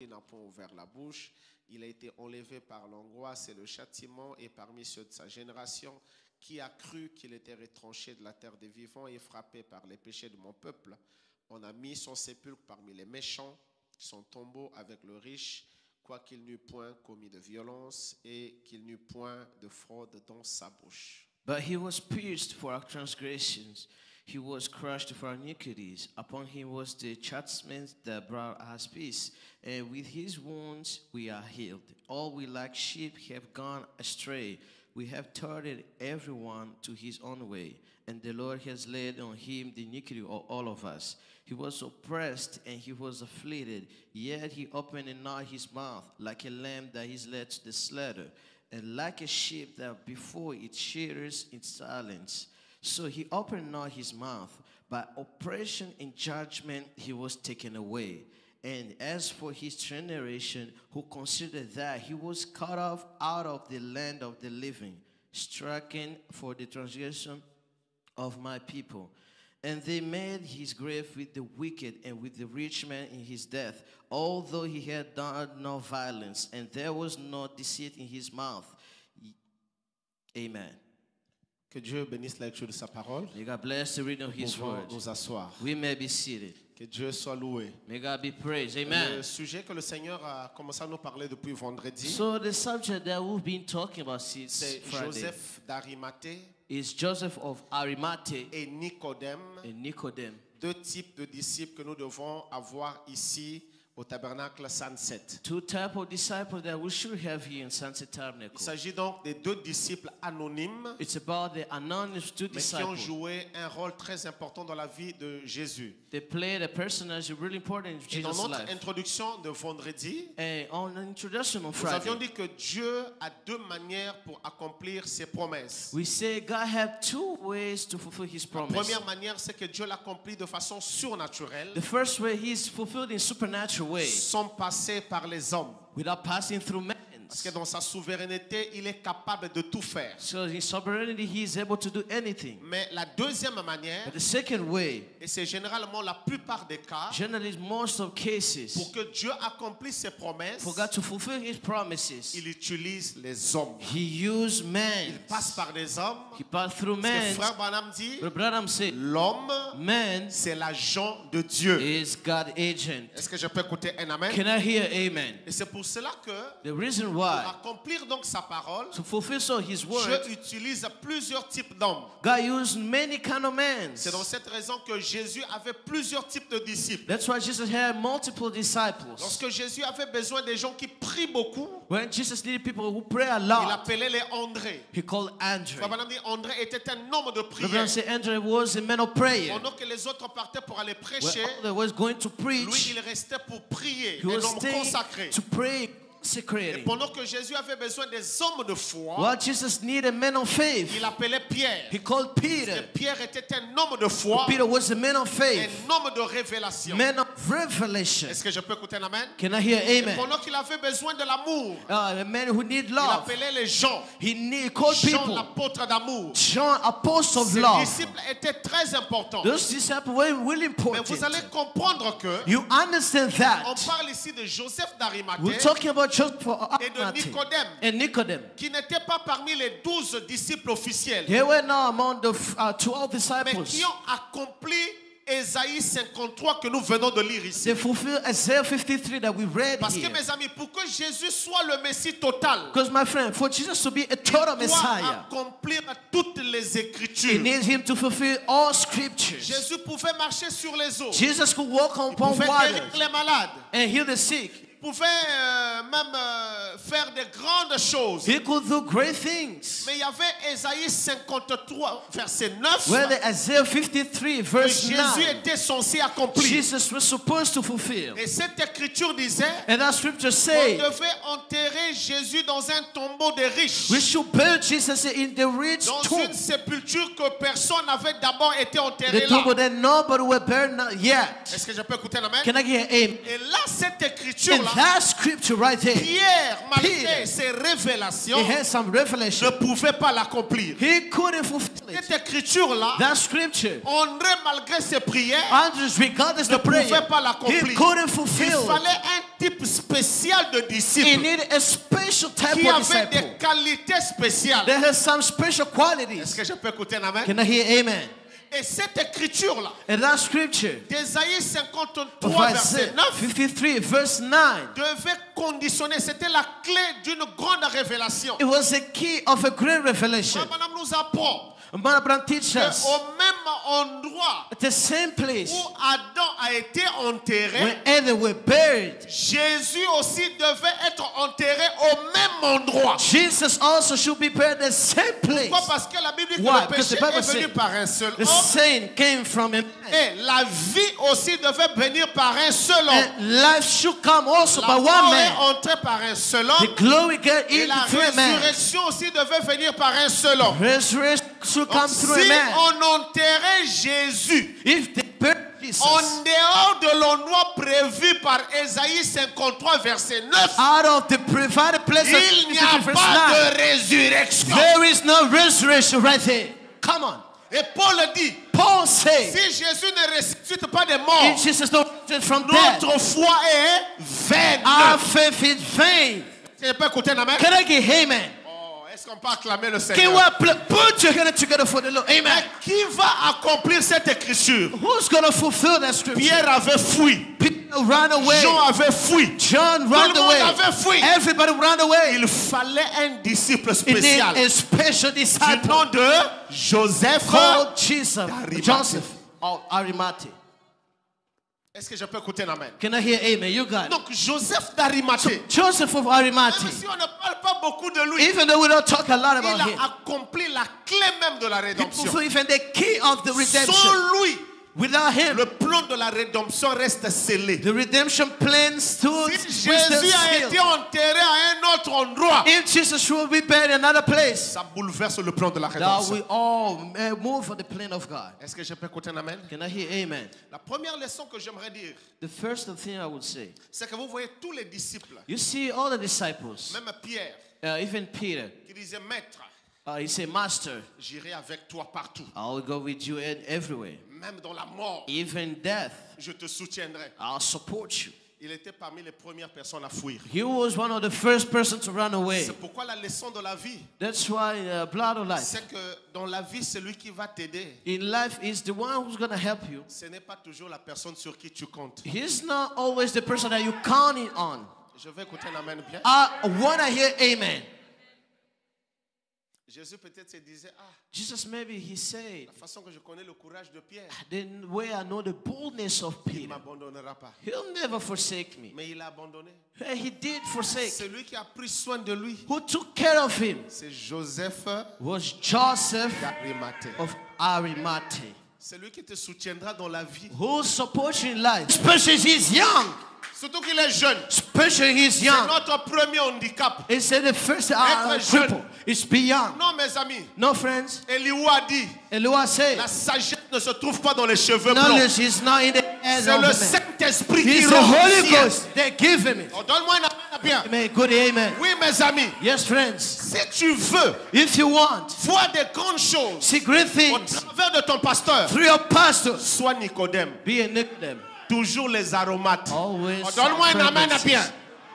Il n'a point ouvert la bouche. Il a été enlevé par l'angoisse et le châtiment, et parmi ceux de sa génération, qui a cru qu'il était retranché de la terre des vivants et frappé par les péchés de mon peuple. On a mis son sépulcre parmi les méchants, son tombeau avec le riche, quoiqu'il n'eût point commis de violence et qu'il n'eût point de fraude dans sa bouche. But he was pierced for our transgressions. He was crushed for our iniquities. Upon him was the chastisement that brought us peace. And with his wounds we are healed. All we like sheep have gone astray. We have turned everyone to his own way. And the Lord has laid on him the iniquity of all of us. He was oppressed and he was afflicted. Yet he opened not his mouth, like a lamb that is led to the slaughter, and like a sheep that before it shears in silence. So he opened not his mouth. By oppression and judgment he was taken away. And as for his generation, who considered that he was cut off out of the land of the living, stricken for the transgression of my people. And they made his grave with the wicked and with the rich man in his death, although he had done no violence, and there was no deceit in his mouth. Amen. Que Dieu bénisse la lecture de sa parole. May God bless the reading of his word. Nous asseoir. We may be seated. Que Dieu soit loué. May God be praised. Amen. Le sujet que le Seigneur a commencé à nous parler depuis vendredi, So the subject that we've been talking about since c'est Friday Joseph d'Arimathée is Joseph of Arimathea et Nicodème, and Nicodemus. deux types de disciples que nous devons avoir ici au tabernacle Sunset. Two types of disciples that we should have here in Sunset Il Tabernacle. s'agit donc des deux disciples anonymes, It's about the anonymous two mais qui ont disciples. joué un rôle très important dans la vie de Jésus. They played a personage really important in Et dans Jesus' notre life. introduction de vendredi, And on the introduction on nous avions Friday, dit que Dieu a deux manières pour accomplir ses promesses. we say God have two ways to fulfill His La promise. première manière, c'est que Dieu l'accomplit de façon surnaturelle, The first way He's fulfilled in supernatural way, sans passer par les hommes. without passing through men. Parce que dans sa souveraineté, il est capable de tout faire. So in sovereignty, He is able to do anything. Mais la deuxième manière, But the second way, et c'est généralement la plupart des cas, generally most of cases, pour que Dieu accomplisse ses promesses, for God to fulfill His promises, il utilise les hommes. He used Il men. passe par des hommes. He passed through Parce que men. frère Branham dit, But Branham said, l'homme, man c'est l'agent de Dieu. is God agent. Est-ce que je peux écouter un amen? Can I hear amen? Et c'est pour cela que, The reason pour why, accomplir donc sa parole, to fulfill so His word, Dieu utilise plusieurs types d'hommes. God used many kind of men. C'est dans cette raison que Jésus avait plusieurs types de disciples. That's why Jesus had multiple disciples. Lorsque Jésus avait besoin des gens qui prient beaucoup, When Jesus needed people who pray a il lot, appelait les André. He called Andrew. Frère Branham dit, André était un homme de prière. Branham said Andrew was a man of prayer. Pendant que les autres partaient pour aller When prêcher, others was going to lui, preach, il restait pour prier, he un was homme staying consacré. to pray Et secretly. pendant que Jésus avait besoin des hommes de foi, While Jesus needed men of faith, il appelait Pierre. He called Et Peter. Pierre était un homme de foi, Peter was a man of faith, un homme de révélation. man of revelation. Est-ce que je peux écouter un amen? Can I hear Et amen? pendant qu'il avait besoin de l'amour, A man who need il love. appelait les gens. He called Jean, people. l'apôtre d'amour. John, apostle of Ces love. disciples étaient très importants. Those disciples were really Mais important. vous allez comprendre que You understand on that? parle ici de Joseph We're d'Arimathée talking about Joseph et de Nicodème, and Nicodemus. qui n'étaient pas parmi les 12 disciples officiels, They were not among the 12 mais disciples. qui ont accompli Ésaïe 53 que nous venons de lire ici. They fulfilled Isaiah 53 that we read Parce que here. mes amis, pour que Jésus soit le Messie total, Because my friend, for Jesus to be a total il doit Messiah, accomplir toutes les He Écritures. needs Him to fulfill all scriptures. Jésus pouvait marcher sur les eaux, Jesus could walk il upon pouvait water guérir les malades, and heal the sick. il pouvait même faire de grandes choses. He could do great things. Mais il y avait Ésaïe 53, verset 9, Where the Isaiah 53 que verse Jésus 9, était censé accomplir. Jesus was supposed to fulfill. Et cette écriture disait, And that scripture on says, devait enterrer Jésus dans un tombeau de riches, we should bury Jesus in the rich dans tomb. une sépulture que personne n'avait d'abord été enterré The là. tomb that nobody will bury not yet. Est-ce que je peux écouter l'amen? Can I get amen? Et là, cette écriture-là là, that scripture right there, Pierre, malgré Peter, ses révélations, he had some ne revelation. pouvait pas l'accomplir. He couldn't fulfill it. Cette écriture-là, That scripture, André, malgré ses prières, Andrews, regardless ne the prayer, pouvait pas he l'accomplir. couldn't Il fulfill it. fallait un type spécial de He disciple needed a special type qui of avait des disciple. qualités spéciales. There has some special Est-ce qualities. que je peux écouter un amen? Can I hear amen? Et cette écriture-là, And that scripture, d'Ésaïe 53, verset 9, 53, verse 9, devait conditionner, c'était la clé d'une grande révélation. it was the key of a great revelation. Madame nous apprend Man Abraham teaches us qu'au même endroit at the same place où Adam a été enterré, where they were buried, Jésus aussi devait être enterré au même endroit. Jesus also should be buried at the same place. Pourquoi? Parce que la Bible dit que Why? le Because the péché Bible est venu said par un seul the homme sin came from a man. et la vie aussi devait venir par un seul homme. And life should come also by La one mort est man. entrée par un seul homme The glory get et la into through a man. résurrection aussi devait venir par un seul homme. Resurrection should come Donc, through a si man. on enterrait Jésus If they buried Jesus en dehors de l'endroit prévu par Ésaïe 53, verset 9, out of the provided place of il n'y a verse pas 9, de résurrection. there is no resurrection right there. Come on. Et Paul dit, Paul said, si Jésus ne ressuscite pas des morts, if Jesus don't rise from death, notre foi est vaine. our faith is vain. Tu peux écouter un amen? Can I get amen? Oh, est-ce qu'on peut acclamer le Can Seigneur? we put your hands together for the Lord? Amen. Mais qui va accomplir cette écriture? Who's going to fulfill that scripture? Pierre avait fui. Peter ran away. Jean avait fui. John Tout ran le monde away. avait fui. Everybody ran away. Il fallait un disciple It needed spécial a special du disciple nom de Joseph. called Jesus, d'Arimathée. Joseph of Arimathea. Est-ce que je peux écouter un amen? Can I hear amen? You got it. Donc Joseph d'Arimathée, Joseph of même Arimathea. si on ne parle pas beaucoup de lui, Even though we don't talk a lot il about him, a accompli la clé même de la he rédemption. fulfilled even the key of the redemption. Sans lui, Without him, le plan de la rédemption reste scellé. the redemption plan stood Si with Jésus a été sealed. enterré à un autre endroit, If Jesus should be buried in another place, ça bouleverse le plan de la that rédemption. we all move for the plan of God. Est-ce que je peux écouter un amen? Can I hear amen? La première leçon que j'aimerais dire, The first thing I would say, c'est que vous voyez tous les disciples, you see all the disciples, même Pierre, even Peter, qui disait, Maître, he said, Master, j'irai avec toi partout. I will go with you everywhere. Même dans la mort, Even death, je te soutiendrai. I'll support you. Il était parmi les premières personnes à fuir. He was one of the first persons to run away. C'est pourquoi la leçon de la vie, That's why blood of life. c'est que dans la vie, celui qui va t'aider, In life is the one who's going to help you. ce n'est pas toujours la personne sur qui tu comptes. He's not always the person that you're counting on. Je vais écouter un amen bien. I want to hear amen. Jésus peut-être se disait, ah, Jesus maybe he said, la façon que je connais le courage de Pierre, the way I know the boldness of il ne Peter, m'abandonnera pas. he'll never forsake me. Mais il a abandonné. Hey, he did forsake. Celui qui a pris soin de lui, Who took care of him c'est Joseph was Joseph d'Arimathée. of Arimathea. Celui qui te soutiendra dans la vie, Who supports you in life, especially if he's young. surtout qu'il est jeune. Especially if he's C'est young. notre premier handicap. He said the first Être jeune. cripple is be young. Non, mes amis, No, friends. Eliou a dit, Eloah said, la sagesse ne se trouve pas dans les cheveux blancs. knowledge is not in the head C'est of le the man. Saint-Esprit qui It's the Holy l'obtient. Ghost. They give him it. Oh, donne-moi un amen bien. Amen. Good amen. Oui, mes amis, Yes, friends. si tu veux If you want, voir des grandes choses see great au things travers de ton pasteur, through your pastors. sois Nicodème. Be a Nicodemus. Toujours les aromates. Always. Oh, donne-moi un amen bien.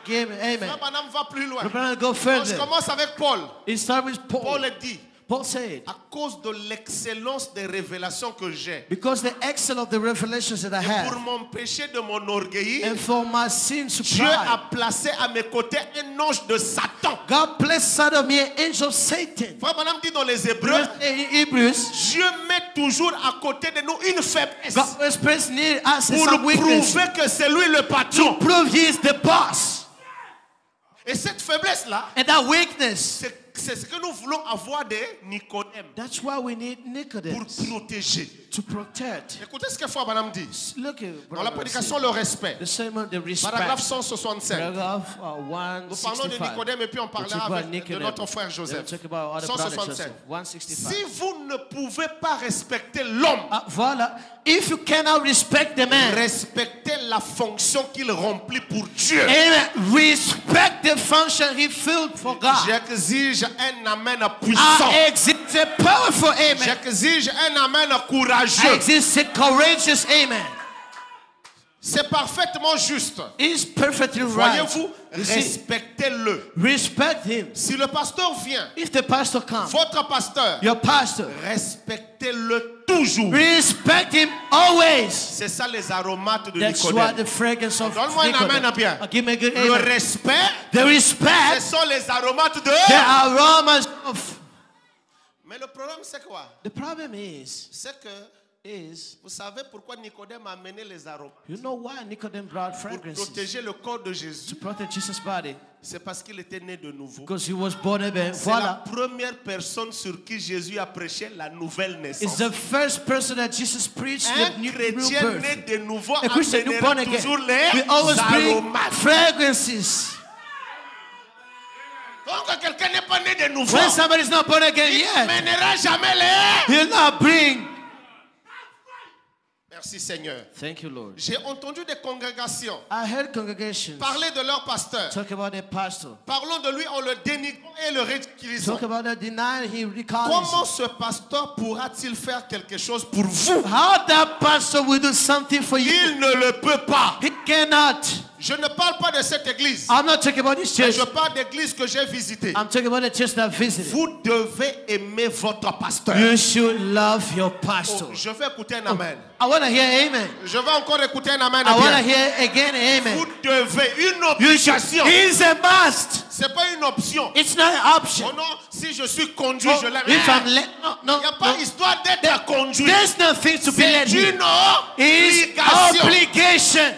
Give me amen. Madame va plus loin. We're going to go On further. commence avec Paul. It starts with Paul. Paul dit, Paul said, à cause de l'excellence des révélations que j'ai, because the excel of the revelations that I et pour have, m'empêcher de m'enorgueillir, and for my sin to Dieu a pride, placé à mes côtés un ange de Satan. God placed side of me an angel of Satan. Frère Madame dit dans les Hébreux, In Hebrews, Dieu met toujours à côté de nous une faiblesse God was placed near us in pour some nous weakness. prouver que c'est lui le patron. Prove he is the boss. Et cette faiblesse-là, And that weakness, c'est ce que nous voulons avoir de Nicodème that's why we need pour Nicodemus protéger. To protect. Écoutez ce que Frère Branham dit. Look at Dans la prédication, le respect. the sermon, the respect. Paragraphe 165. Paragraph Nous parlons de 165. Nicodème et puis on parlera de notre frère Joseph. 165. 165. Si vous ne pouvez pas respecter l'homme, Voilà. If you cannot respect the man, respectez la fonction qu'il remplit pour Dieu. amen, respect the function he filled for God. J'exige un amen puissant. I exist a powerful amen. J'exige un amen I courageux. exist a courageous amen. C'est parfaitement juste. He's perfectly right. Voyez-vous, You see, respectez-le. respect him. Si le pasteur vient, If the pastor comes, votre pasteur, your pastor, respectez-le toujours. respect him always. C'est ça les aromates de That's why Nicodème. the fragrance of Donne-moi un Nicodem. amen bien. Give me a good Le amen. respect, The ce respect, sont les aromates de... the aromas of. Mais le problème c'est quoi? The problem is, C'est que, vous savez pourquoi Nicodème a amené les aromates? you know why Nicodemus brought Pour fragrances protéger le corps de to Jésus. protect Jesus' body? C'est parce qu'il était né de nouveau. Because he was born again. C'est la Voilà. première personne sur qui Jésus a prêché la nouvelle It's naissance. the first person that Jesus preached the Un new chrétien né birth. de nouveau A Christian new born amènera again. toujours les We always bring aromates. fragrances. Donc quelqu'un n'est pas né de nouveau, When somebody's not born again il yet, n'amènera jamais les... he'll not bring. Merci Seigneur. Thank you, Lord. J'ai entendu des congrégations I heard congregations parler de leur pasteur. talk about their pastor. Parlons de lui en le dénigrant et le ridiculisant. Talk about the denial he Comment recalls. ce pasteur pourra-t-il faire quelque chose pour vous? How that pastor will do something for you? Il ne le peut pas. He cannot. Je ne parle pas de cette église. I'm not talking about this Mais church. je parle d'église que j'ai visitée. I'm talking about the church that I visited. Vous devez aimer votre pasteur. You should love your Oh, pastor. je vais écouter un amen. I want to hear amen. Je vais encore écouter un amen. I want to Bien. hear again amen. Vous devez une You should. obligation. It's a must. C'est pas une option. It's not an option. Oh non, si je suis conduit, Oh, je l'aime. if I'm Il let, no, n'y a pas no. histoire d'être conduit. There's nothing to be C'est led here. une It's obligation. obligation.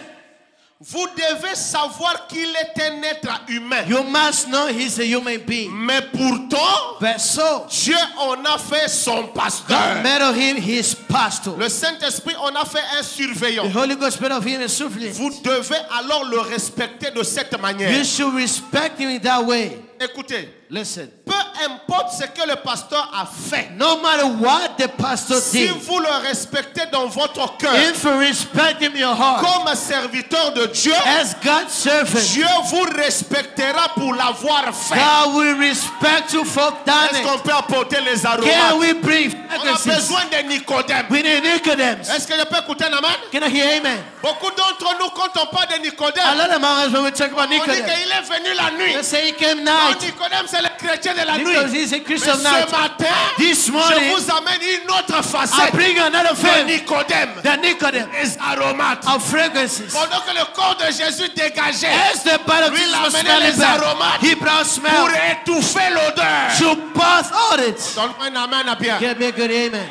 Vous devez savoir qu'il est un être humain. You must know he's a human being. Mais pourtant, But so, Dieu en a fait son God pasteur. made of him his pastor. Le Saint-Esprit en a fait un surveillant. The Holy Ghost made of him a surveillant. Vous devez alors le respecter de cette manière. You should respect him in that way. Écoutez, Listen, peu importe ce que le pasteur a fait, no matter what the pastor si did, vous le respectez dans votre cœur if you respect him in your heart, comme serviteur de Dieu, as God's servant, Dieu vous respectera pour l'avoir fait. God will respect you for done Est-ce it. qu'on peut apporter les Can aromates? we bring On a fragrances? besoin de Nicodème. We need Nicodemus. Est-ce que je peux écouter un amen? Can I hear amen? Beaucoup d'entre nous, quand on parle de A Nicodème, lot of us when we talk about on dit Nicodemus, qu'il est venu la nuit. they say he came Non, night Nicodème, c'est le chrétien de la nuit. because he's a Mais Christian ce night. matin, This je morning, vous amène une autre I facette bring another de friend, Nicodème. the Nicodemus Les aromates. of fragrances. Pendant que le corps de Jésus dégageait As the body of Lui, il Jesus was amenait smelling les bad, aromates he brought pour smell étouffer l'odeur. to bath all it. Donne-moi un amen à bien. Give me a good amen.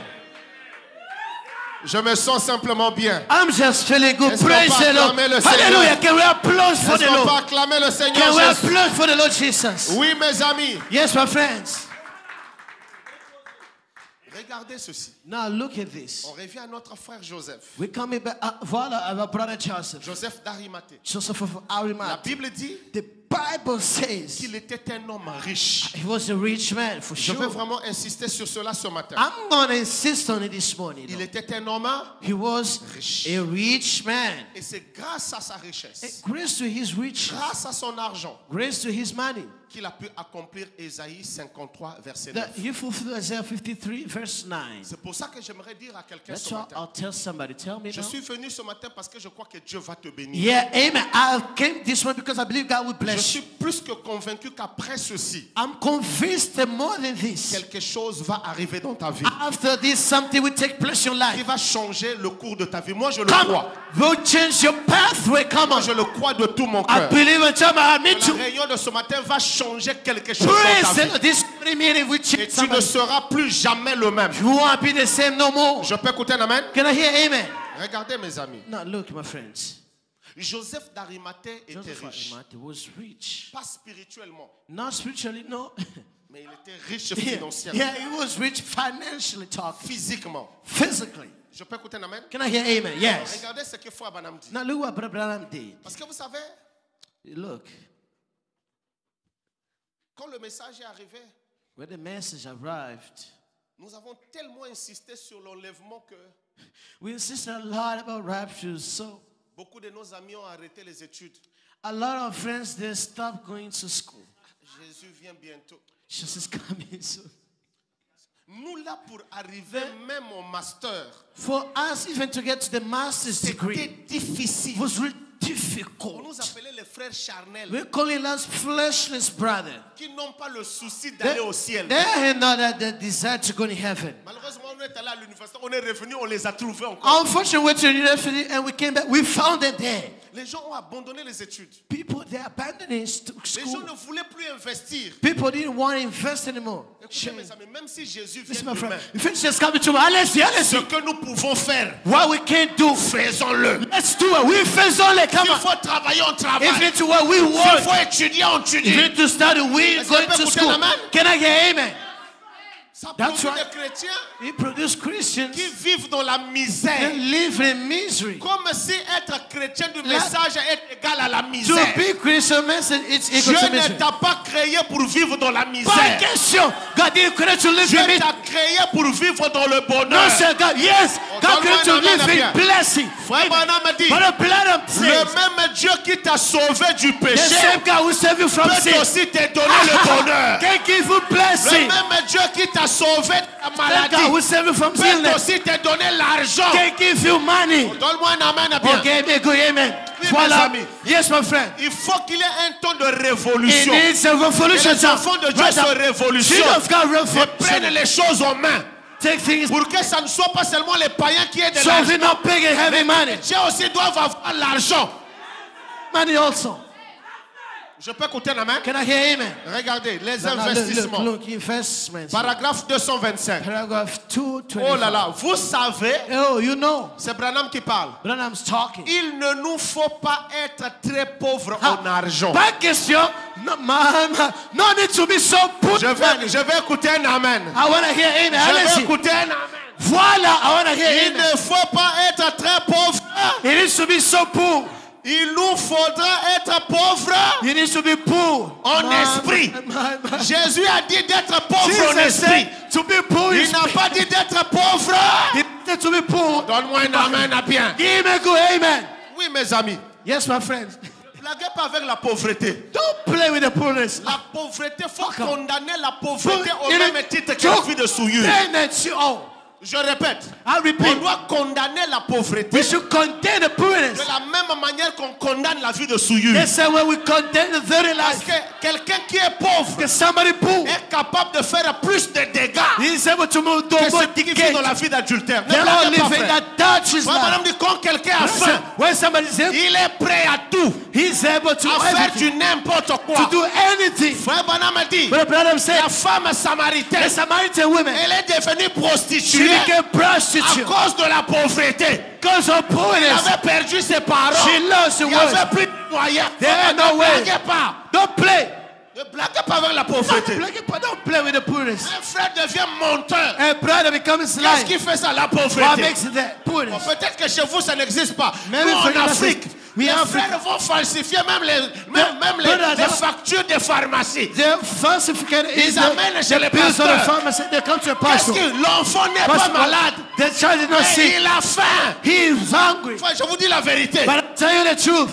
Je me sens simplement bien. I'm just feeling good. Est-ce qu'on Praise peut the Lord. acclamer le Seigneur? Hallelujah. Can we applause for Est-ce the qu'on peut Lord? acclamer le Seigneur Can we Jésus? applause for the Lord Jesus? Oui, mes amis. Yes, my friends. Regardez ceci. Now look at this. On revient à notre frère Joseph. We coming back. Voilà, our brother Joseph. Joseph d'Arimathée. Joseph of La Arimathea. Bible dit The Bible says qu'il était un homme riche. he was a rich man for Je veux sure. vraiment insister sur cela ce matin. I'm going to insist on it this morning. Il était un homme He was riche. a rich man. Et c'est grâce à sa richesse, Grace to his riches, grâce à son argent, grace to his money, qu'il a pu accomplir Ésaïe 53, verset 9. that he fulfilled Isaiah 53, verse 9. C'est pour ça que j'aimerais dire à quelqu'un That's ce why matin. I'll tell somebody. Tell me Je now. suis venu ce matin parce que je crois que Dieu va te bénir. Yeah, amen. I came this one because I believe God will Je bless suis you. plus que convaincu qu'après ceci, I'm convinced that more than this, quelque chose va arriver dans ta vie after this, something will take place in your qui life. va changer le cours de ta vie. Moi, je le Come crois. on, will change your pathway. Come Moi, on. je le crois de tout mon I cœur. believe in time. I La need to réunion de ce matin va changer quelque chose dans praise ta vie. the Lord. This meeting will Et change tu ne somebody. seras plus jamais le même. You won't be the same no more. Je peux écouter un amen? Can I hear amen? Regardez mes amis. Now look, my friends. Joseph d'Arimathée était Joseph riche. Arimathea was rich. Pas spirituellement, Not spiritually, no. Mais il était riche financièrement. Yeah, he was rich financially talking. Physiquement. Physically. Je peux écouter un amen? Can I hear amen? Yes. Regardez ce que Frère Branham dit. Now look what Brother Branham did. Parce que vous savez, Look, quand le message est arrivé, when the message arrived, nous avons tellement insisté sur l'enlèvement que we insisted a lot about rapture. So beaucoup de nos amis ont arrêté les études. a lot of friends, they stopped going to school. Jésus vient bientôt. Jesus is coming soon. Nous là pour arriver même au master, For us even to get to the master's c'était degree difficile. was really On difficult. nous appelait les frères charnels We're calling us fleshless brothers. qui n'ont pas le souci d'aller au ciel. They had not had the desire to go to heaven. Malheureusement, on est allé à l'université, on est revenu, on les a trouvés encore. Unfortunately, we went to the university and we came back. We found them there. Les gens ont abandonné les études. People, they abandoned Les gens school. ne voulaient plus investir. People didn't want to invest anymore. Écoutez mes amis, même si Jésus vient Listen, my friend. demain, If it's just coming to me, let's see, let's ce see. que nous pouvons faire, What we can do, faisons-le. let's do it. We faisons it. Come S'il on. faut travailler, on If travaille. it's what we S'il want, faut étudier, on if étudie. it's to study, we Est-ce going qu'on peut to écouter school. l'amen? Can I get amen? Ça That's produit right. des chrétiens He produced Christians qui vivent dans la misère. that live in misery. Comme si être chrétien du message est égal à la To misère. be Christian message, it's Dieu equal to ne misery. t'a pas créé pour vivre dans la Pas misère. question. God didn't create to live Dieu in misery. t'a créé pour vivre dans le No, bonheur. sir, God. Yes, God donne-moi created to un amen, live bien. in blessing. Frère Branham me dit, But the blood of le saints, même Dieu qui t'a sauvé du the péché same God who saved you from peut sin, aussi te donner le bonheur. can give you Le blessing. même Dieu qui t'a sauvé de la The God maladie who saved you from peut illness aussi te donner l'argent. can give you money. Donne-moi un amen bien. Okay, me good amen. Oui, mes Voilà. amis. Yes, my friend. Il faut qu'il y ait un temps de It révolution. needs a Que revolution. les enfants de Dieu Right se now, révolutionnent children of God et prennent revolution. les choses en main. Take things Pour que ça ne soit pas seulement les païens qui aient de so l'argent. we're not big and heavy money. Dieu aussi doivent avoir l'argent. Money also. Je peux écouter un amen? Can I hear amen? Regardez, les Now, look, investissements. look, investments. Paragraphe 225. Paragraph 225. Oh là là, vous savez, Oh, you know. c'est Branham qui parle. Branham's talking. Il ne nous faut pas être très pauvres Ah, en argent. Pas question. No, no need to be so poor. Je vais écouter un amen. I want to hear amen. Je Let's vais see. écouter un amen. Voila, I want to hear Il amen. ne faut pas être très pauvre. He needs to be so poor. Il nous faudra être pauvres He needs to be poor. en esprit. Jésus a dit d'être pauvre en Jesus esprit. said to be poor in Il n'a pas dit d'être pauvre. He said to be poor. Donne-moi un amen à bien. Give me a good amen. Oui, mes amis. Yes, my friends. Ne blaguez pas avec la pauvreté. Don't play with the poorness. La pauvreté, il faut Fuck off. condamner la pauvreté au Il est- même titre que la vie de souillure. Then that you own. Je répète, I on repeat. doit condamner la pauvreté We should condemn the poorness. de la même manière qu'on condamne la vie de souillure. They say when we condemn the dirty Parce life, que quelqu'un qui est pauvre because somebody poor est capable de faire plus de dégâts he is able to move que more celui qui vit decay. dans la vie d'adultère. Ne They all blaguez pas, live in frère. that Dutch's Moi, madame life. dit quand quelqu'un a faim, When somebody is able, il est prêt à tout, he's able to à faire everything, du n'importe to quoi. do anything. Frère Branham a dit, But the brother said, la femme the samaritaine, Samaritan woman, elle est devenue she prostituée became à prostitute cause de la pauvreté. because of Elle poorness. avait perdu ses parents. She lost the Il n'y world. avait plus de moyens. There ain't no Ne way. blaguez pas. Don't play. Ne blaguez pas avec la pauvreté. Don't play with the poorness. Un frère devient menteur. A brother becomes Qu'est-ce life. qui fait ça, la What pauvreté? makes it that Bon, poorness? peut-être que chez vous, ça n'existe pas. Maybe Nous, for en you, Afrique, we les Africa. frères vont falsifier même brothers les are- factures des pharmacies. The falsification is Ils amènent chez les the bills of the pasteurs. pharmacy. They come to a Parce pastor. que l'enfant n'est pas Pastor, malade. the child is not Mais sick. il a faim. He is hungry. Enfin, je vous dis la vérité. But I tell you the truth.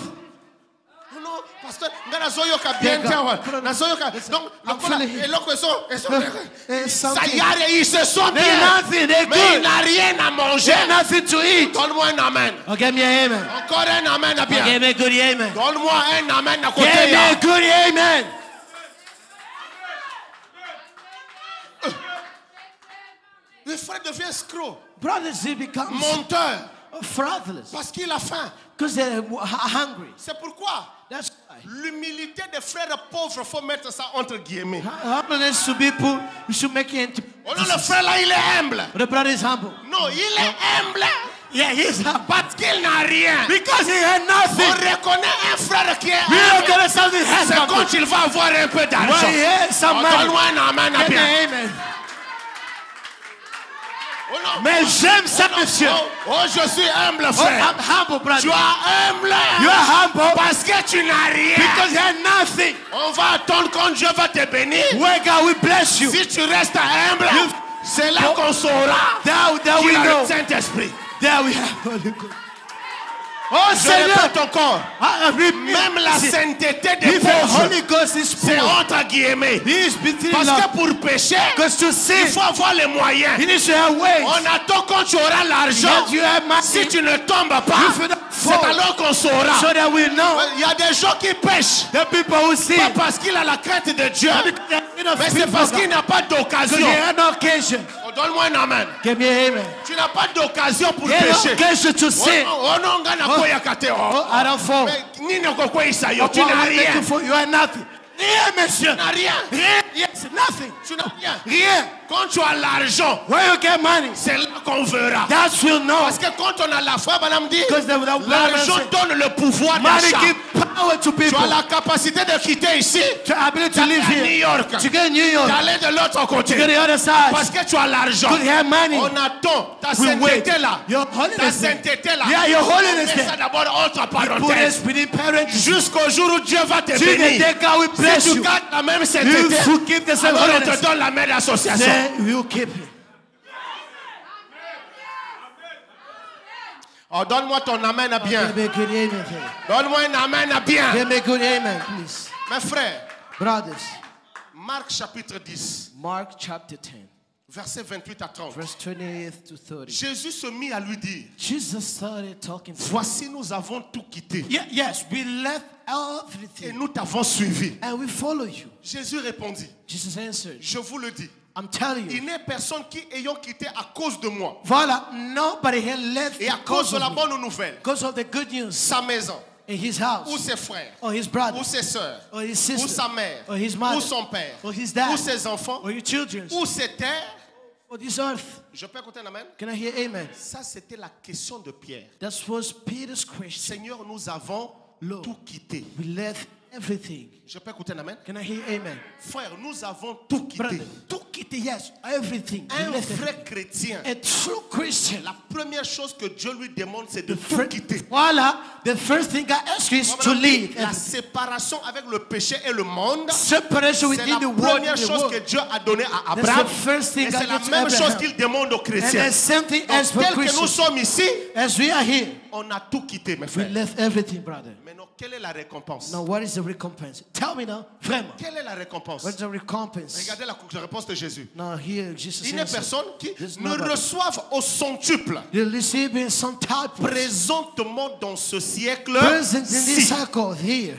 Non, pasteur, nga nazoyoka bien Bien, tiawa. God. Nazoyoka. Donc, I'm feeling- eloko Eh, ça something. y est, ils se sont They're bien. nothing. They're Mais il good. n'a rien à manger. There's nothing to eat. Donne-moi un amen. Oh, give me a amen. Encore un amen à Oh, bien. give me a good amen. Donne-moi un amen à Give côté. me a là. good amen. Le frère devient escroc, Brothers, he becomes menteur, frothless parce qu'il a faim. because they're hungry. C'est pourquoi That's why. l'humilité des frères pauvres, il faut mettre ça entre guillemets. Humbleness to people, you should make it into. Oh non, le frère là, il est humble. But the brother is humble. Non, il est humble Yeah, he's humble. parce qu'il n'a rien. Because he had On nothing. reconnaît un frère qui est We don't humble. get something C'est quand Quand il va avoir un peu d'argent, When he has some money, donne-moi un amen à give me bien. amen. Oh non. Mais j'aime ça, monsieur. Oh, je suis humble, Oh, frère. I'm humble, Tu brother. es humble. You are humble Parce que tu n'as rien. because you have nothing. On va attendre quand Dieu va te bénir. Where God will bless you. Si tu restes humble, You- c'est là qu'on saura That qu'il we a know. le Saint-Esprit. There we have Holy Ghost. Oh, Je Seigneur. répète encore. Même la sainteté des If the pauvres, Holy Ghost is c'est poor, entre guillemets. he is between Parce love. que pour pécher, Because to il sin, faut avoir les moyens. he needs to have ways. On attend quand tu auras l'argent. That you have money, Si tu ne tombes pas, you should not c'est fall. alors qu'on saura. So that we know Il y a des gens qui pêchent, the people who sin. pas parce qu'il a la crainte de Dieu, Because mais c'est parce qu'il n'a pas d'occasion. he had no occasion. Oh, donne-moi un amen. Give me an amen. Tu n'as pas d'occasion pour He had no pécher. occasion to sin. Oh non, on gagne quoi, Yakate, oh. Oh, I don't fall. Mais ni ne quoi il s'aille, tu What n'as will make rien. you fall? You are nothing. Rien, monsieur. Tu n'as rien. Rien. Yes, nothing. Tu n'as rien. Rien. Quand tu as l'argent, Where you get money, c'est là qu'on verra. that's will know. Parce que quand on a la foi, madame dit, Because l'argent donne le pouvoir money d'achat. give power to Tu people. as la capacité de quitter ici, To ability to d'aller live à New here. York, To go to New York. d'aller de l'autre côté. To go to the other side. Parce que tu as l'argent. Because you have money. On attend ta We wait. sainteté là. Your Ta holiness. sainteté là. Yeah, your holiness On met ça there. d'abord entre Put us parenthèses. within parentheses. Jusqu'au jour où Dieu va te Till the bénir. day God will bless Si tu you. gardes la même You sainteté, forgive the same alors on te holiness. donne la même association. Then you keep it. Oh, donne-moi ton amen à bien. Give me a good amen. Donne-moi un amen à bien. Give me a good amen, please. Mes frères, Brothers, Marc chapitre 10, Mark chapter 10, versets 28 à 30. verse 28 to 30. Jésus se mit à lui dire, Jesus started talking to him. voici nous avons tout quitté Yes, we left et everything nous t'avons suivi. and we follow you. Jésus répondit, Jesus answered, je vous le dis, I'm telling you. il n'est personne qui ayant quitté à cause de moi Voilà, nobody had left et à cause because de la of me. bonne nouvelle, Because of the good news sa maison, in his ou house, ses frères, or his ou brother, ses sœurs, or his ou sister, sa mère, or his mother, ou son père, or his dad, ou ses enfants, or your children, ou ses terres. or this earth. Je peux écouter un amen? Can I hear amen? Ça, c'était la question de Pierre. That was Peter's question. Seigneur, nous avons Lord. tout quitté. We left everything. Je peux écouter un amen? Can I hear amen? Frère, nous avons tout quitté. Brother, took it, yes, everything. We Un left it. vrai chrétien, A true Christian. la première chose que Dieu lui demande, c'est de The tout fir- quitter. Voila, the first thing I ask you is to Madame, leave. la séparation avec le péché et le monde, Separation c'est within la the world première and the chose que world. Dieu a donnée à That's Abraham. the first thing Et c'est I la get to même chose Abraham. qu'il demande aux And chrétiens. the same thing Donc, as for tel que nous Christians. sommes ici, As we are here, on a tout quitté, mes we frères. left everything, brother. Maintenant, quelle est la récompense? Now, what is the recompense? Tell me now, vraiment. Quelle est la récompense? What's the recompense? Regardez la réponse de Jésus. Now, here, Jesus Il n'y a answered. personne qui There's ne nobody. reçoive au centuple They receive in some type of présentement dans ce siècle. present in this ci. cycle here.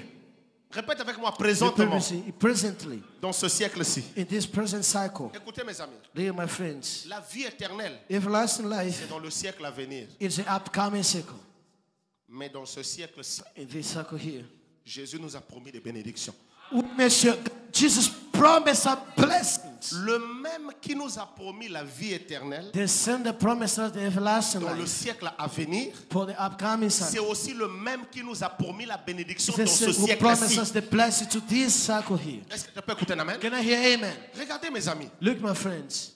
Répète avec moi, présentement Presently, dans ce siècle-ci. in this present cycle, Écoutez mes amis, dear my friends, la vie éternelle everlasting life est dans le siècle à venir. is the upcoming cycle. Mais dans ce siècle-ci, In this cycle here, Jésus nous a promis des bénédictions. Monsieur, Jesus promised us blessings. Le même qui nous a promis la vie éternelle They send the promise of the everlasting dans le life siècle à venir, for the upcoming c'est cycle. aussi le même qui nous a promis la bénédiction They dans ce said, who promised siècle-ci. us the blessing to this cycle here. Est-ce que tu peux écouter un amen? Can I hear amen? Regardez mes amis, Look, my friends.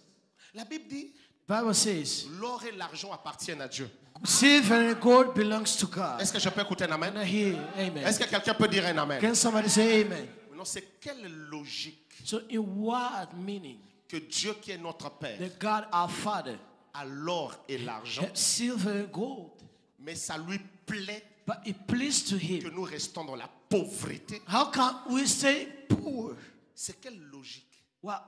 la Bible dit Bible says, l'or et l'argent appartiennent à Dieu. silver and gold belongs to God. Est-ce que je peux écouter un Can amen? I hear amen? Est-ce que quelqu'un peut dire un amen? Can somebody say amen? Non, c'est quelle logique So in what meaning que Dieu qui est notre Père that God our Father a l'or et l'argent, had silver and gold, mais ça lui plaît but it pleased to que him? nous restons dans la pauvreté? How can we stay poor? C'est quelle logique What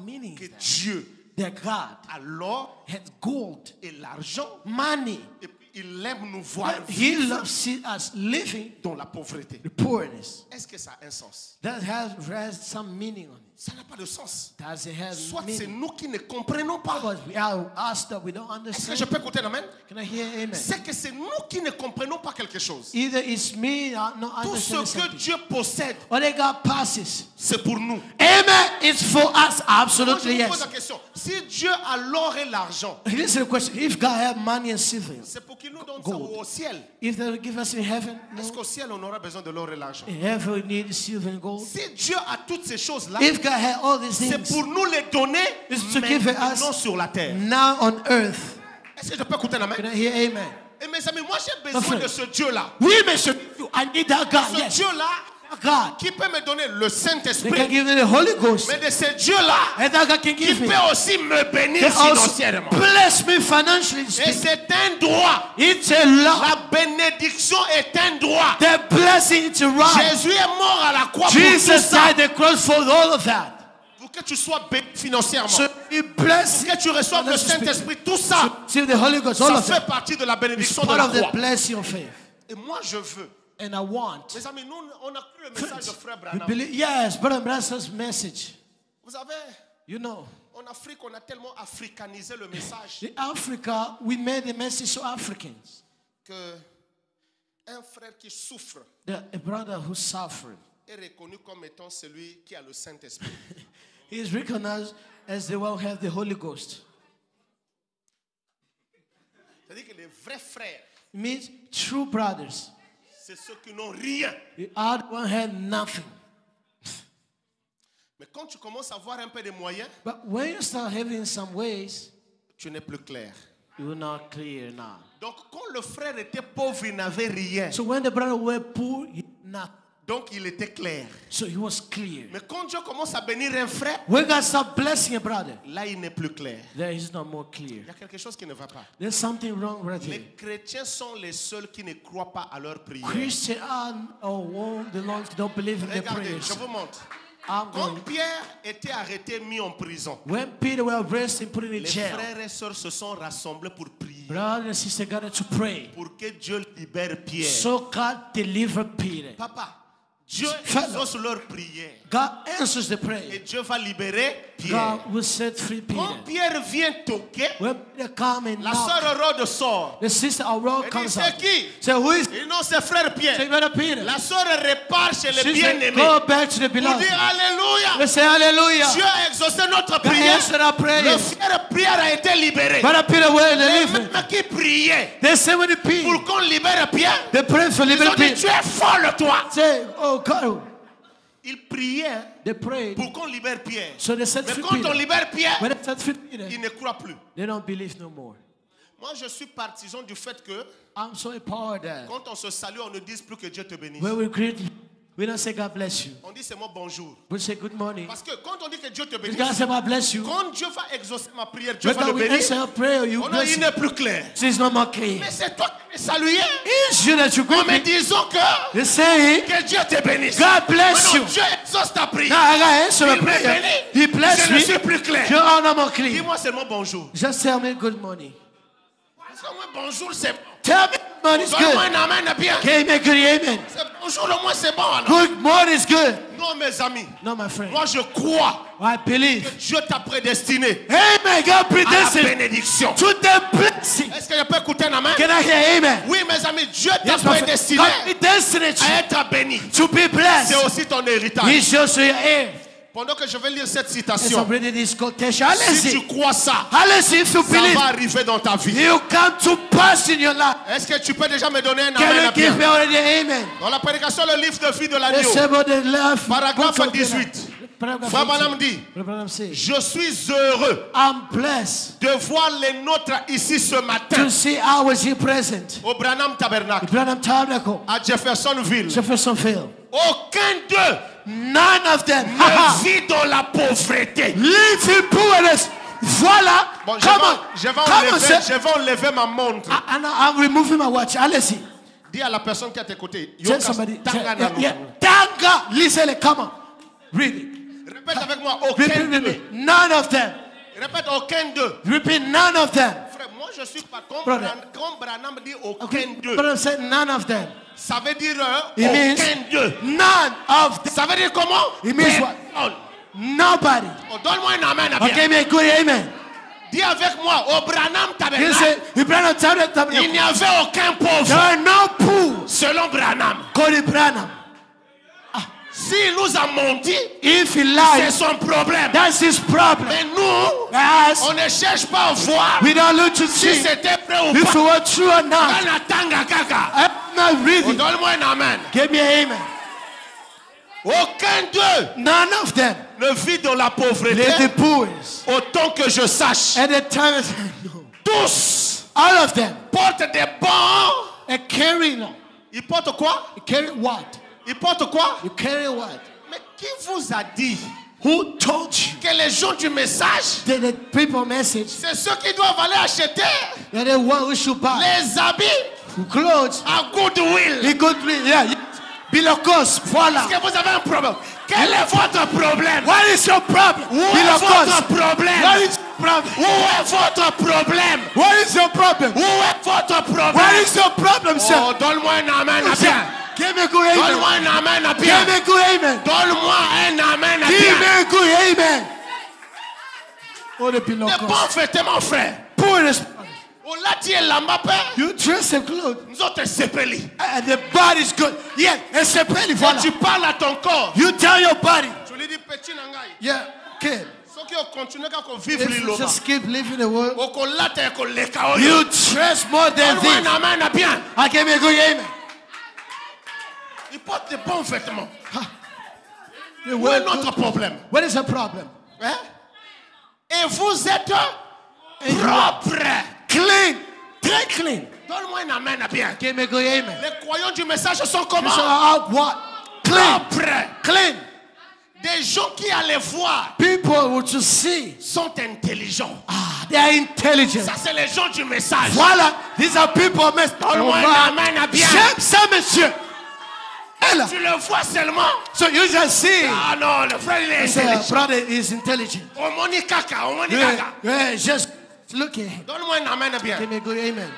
meaning que is that? Dieu That God a l'or had gold, et l'argent money. et puis il aime nous voir But he vivre loves see us living dans la pauvreté? the poorness. Est-ce que ça a un sens? That has some meaning on it. Ça n'a pas de sens. Does it have Soit c'est meaning? nous qui ne comprenons pas. Because we are us that we don't Est-ce que understand. je peux écouter un amen? Can I hear amen? C'est que c'est nous qui ne comprenons pas quelque chose. Either it's me or not Tout understanding ce que something. Dieu possède, Or they got passes. c'est pour nous. Amen. Amen. It's for us. Moi, Absolutely je me pose la yes. question. Si Dieu a l'or et l'argent, Here's the question. If God had money and silver, c'est pour qu'il nous donne ça Gold. au ciel. if they will give us in heaven, Est-ce no. qu'au ciel, on aura besoin de l'or et l'argent? In heaven we need silver and gold. Si Dieu a toutes ces choses-là, If God had all these c'est things pour nous les donner It's to give it maintenant us sur la terre. now on earth. Est-ce que je peux écouter un amen? Can I hear amen? Et mes amis, moi j'ai besoin frère. de ce Dieu-là. We mention you. I need that God. Ce Yes. Dieu-là God. qui peut me donner le They can Saint-Esprit, give me the Holy Ghost. mais de ce Dieu-là And that God can qui give me. peut aussi me bénir They also financièrement. bless me financially Et speaking. c'est un droit. It's a law. La bénédiction est un droit. The blessing is a right. Jésus est mort à la croix pour tout Jesus ça. died the cross for all of that. Pour que tu sois béni financièrement. So he bless Que tu reçoives le Saint-Esprit. Tout ça, See the Holy Ghost, all ça of fait that. partie de la It's bénédiction de part la of the croix. blessing of faith. Et moi, je veux. And I want. Mes amis, nous, on a cru le message de Frère We Branham. believe, yes, Brother Branham's message. Vous savez, You know, en Afrique, on a tellement africanisé le message in Africa, we made the message so Africans. que un frère qui souffre A brother who's suffering est reconnu comme étant celui qui a le Saint-Esprit. he is recognized as the one who has the Holy Ghost. C'est-à-dire que les vrais frères, It means true brothers. c'est ceux qui n'ont rien. The other one had nothing. Mais quand tu commences à avoir un peu de moyens, But when you start having some ways, tu n'es plus clair. you're not clear now. Donc, quand le frère était pauvre, il n'avait rien. So when the brother were poor, he had nothing. Donc, il était clair. So he was clear. Mais quand Dieu commence à bénir un frère, When God start blessing a brother, là, il n'est plus clair. there is no more clear. Il y a quelque chose qui ne va pas. There's something wrong right here. Les chrétiens sont les seuls qui ne croient pas à leur prière. Christians are the Lord don't believe in their Regardez, prayers. je vous montre. I'm Quand going. Pierre était arrêté, mis en prison, When Peter was arrested and put in les jail, frères et sœurs se sont rassemblés pour prier. brothers and sisters gathered to pray. Pour que Dieu libère Pierre. So God delivered Peter. Papa, Dieu Fellow. exauce leur prière. God answers the Et prayer. Dieu va libérer Pierre. God will set free Peter. Quand Pierre vient toquer, When Peter come and la knock, sœur Rhodes sort. the sister Aurora Elle dit, comes c'est out. qui? Say, who is Il dit, non, c'est frère Say, Pierre. brother Peter. La sœur repart chez le She said, bien-aimé. go back to the Pour beloved. dire Alléluia. They say, hallelujah. Dieu a exaucé notre God prière. answered our Le prayer. frère Pierre a été libéré. Brother Peter was Les delivered. mêmes qui priaient They say when the pour Peter, qu'on libère Pierre, they prayed for ils ont liberal dit, Peter. tu es folle toi. Say, oh God. Ils priaient They prayed. pour qu'on libère Pierre. So they set Mais free quand on Peter. libère Pierre, When they set free Peter, il ne croit plus. they don't believe no more. Moi, je suis partisan du fait que I'm so empowered that quand on se salue, on ne dise plus que Dieu te bénisse. when we greet, we don't say God bless you. On dit seulement bonjour. We say good morning. Parce que quand on dit que Dieu te Because bénisse, God say God bless you. quand Dieu va exaucer ma prière, Dieu When va le God will bénir. answer your prayer, you Oh non, bless il him. n'est plus clair. So it's no more clear. Mais c'est toi qui me saluais. It's you that you En greet me me. disant que They say, Dieu te bénisse. God bless you. Maintenant, Dieu exauce ta Now prière. I got answer Il my me prayer. bénit. He bless Je ne suis me. plus clair. You are no more clear. Dis-moi seulement bonjour. Just tell me good morning. Parce que moi, bonjour, c'est bon. Tell me good morning is Donne-moi good. un amen bien. Okay, make good amen. C'est bonjour, au moins c'est bon alors. Good morning is good. Non, mes amis. No, my friend. Moi, je crois I believe. que Dieu t'a prédestiné Amen. God à la predestined bénédiction. to the blessing. Est-ce que je peux écouter un amen? Can I hear amen? Oui, mes amis, Dieu t'a Yes, my friend. prédestiné God predestined à être béni. you to be C'est blessed. aussi ton héritage. He's just your heir. Pendant que je vais lire cette As I'm citation, reading this quotation, si tu listen. crois ça, Listen, if you ça believe, va arriver dans ta vie. you come to pass in your life. Est-ce que tu peux déjà me donner un Can amen you bien? give me already amen? Dans la prédication, le livre de vie de Let's l'agneau, say about the life. paragraphe book of the 18. Paragraph Frère 18. Branham dit, Brother Branham says, je suis heureux I'm blessed de voir les nôtres ici ce matin to see I was here present. au Branham Tabernacle Branham Tabernacle, à Jeffersonville. Jeffersonville. Aucun d'eux None of them ne vit dans la pauvreté. live in poorness. Voilà. Bon, Come on. je vais Come on, enlever, sir. je vais enlever ma montre. And I'm removing my watch. Listen. Dis à la personne qui est à tes côtés. Tell somebody. Tanga Yeah, na yeah. no. Tanga. Listen, come on. Read it. Répète avec moi, Repeat, aucun repeat, d'eux. repeat. None of them. Répète, aucun d'eux. Repeat, none of them. Frère, moi je suis pas comme Brother. Branham dit aucun Okay. d'eux. But I'm saying none of them. Ça veut dire It means aucun d'eux. none of them. Ça veut dire comment? It means what? Personne. Nobody. Oh, donne-moi un amen. bien. Okay, make good amen. Dis avec moi, au Branham He Tabernacle, said, he Branham il Tabernacle. n'y avait aucun There pauvre. are no poor. Selon Branham. Cody Branham. S'il nous a menti, If he c'est lies, son problème. that's his problem. Mais nous, As on ne cherche pas à voir we don't look to si see c'était vrai ou if pas. it was true or not. Anatanga kaka. I'm not Oh, reading. donne-moi un amen. Give me an amen. Aucun d'eux None of them. ne vit dans la pauvreté They're the poor. autant que je sache. At the time, Tous all of them portent des bons. are carrying on. Ils portent quoi? You carry what? Ils portent quoi? You carry what? Mais qui vous a dit Who told you que les gens du message, that the people message? c'est ceux qui doivent aller acheter You're the one who should buy les habits clothes. à goodwill? He could read, yeah. Bill of course, voila. Est-ce que vous avez un problème? Quel est votre problème? What is your problem? Où Bill est of course. votre problème? What is your problem? Où est votre problème? What is your problem? Où est votre What problème? is your problem, sir? Oh, donne-moi un amen à bien. Give me a good amen. Donne-moi un amen à Give bien. me a good amen. Donne-moi un amen à Give bien. me a good amen. Oh, the Bill of Ne course. pas fêter mon frère. Poor is. On l'a dit la mappe. You dress the clothes. Nous autres sepeli. And the body is good. Yeah, it's a penny. Quand Voilà. tu parles à ton corps, You tell your body. tu lui dis petit nangai. Yeah, kid. Ceux qui ont continué à vivre If you l'île. just keep living the world, Au colate et au leka. you dress more than Donne-moi this. un amen à bien. I give me a good amen. Il porte de bons vêtements. The Où est word notre good. problème? What is the problem? Hein? Et vous êtes propres. Clean. Très clean. Donne-moi un amen à bien. Give me a good amen. Les croyants du message sont You comment? say, what? Clean. Propres. Clean. Des gens qui allaient voir People will to see. sont intelligents. They are intelligent. Ça, c'est les gens du message. Voilà. These are people. Donne-moi un amen à bien. J'aime ça, monsieur. Elle. Tu le vois seulement. So you just see. Ah non, le frère, il est Say, intelligent. brother is intelligent. Omoni kaka, omoni Yeah, kaka. yeah, just look at him. Donne-moi un amen à bien. Give me a good amen.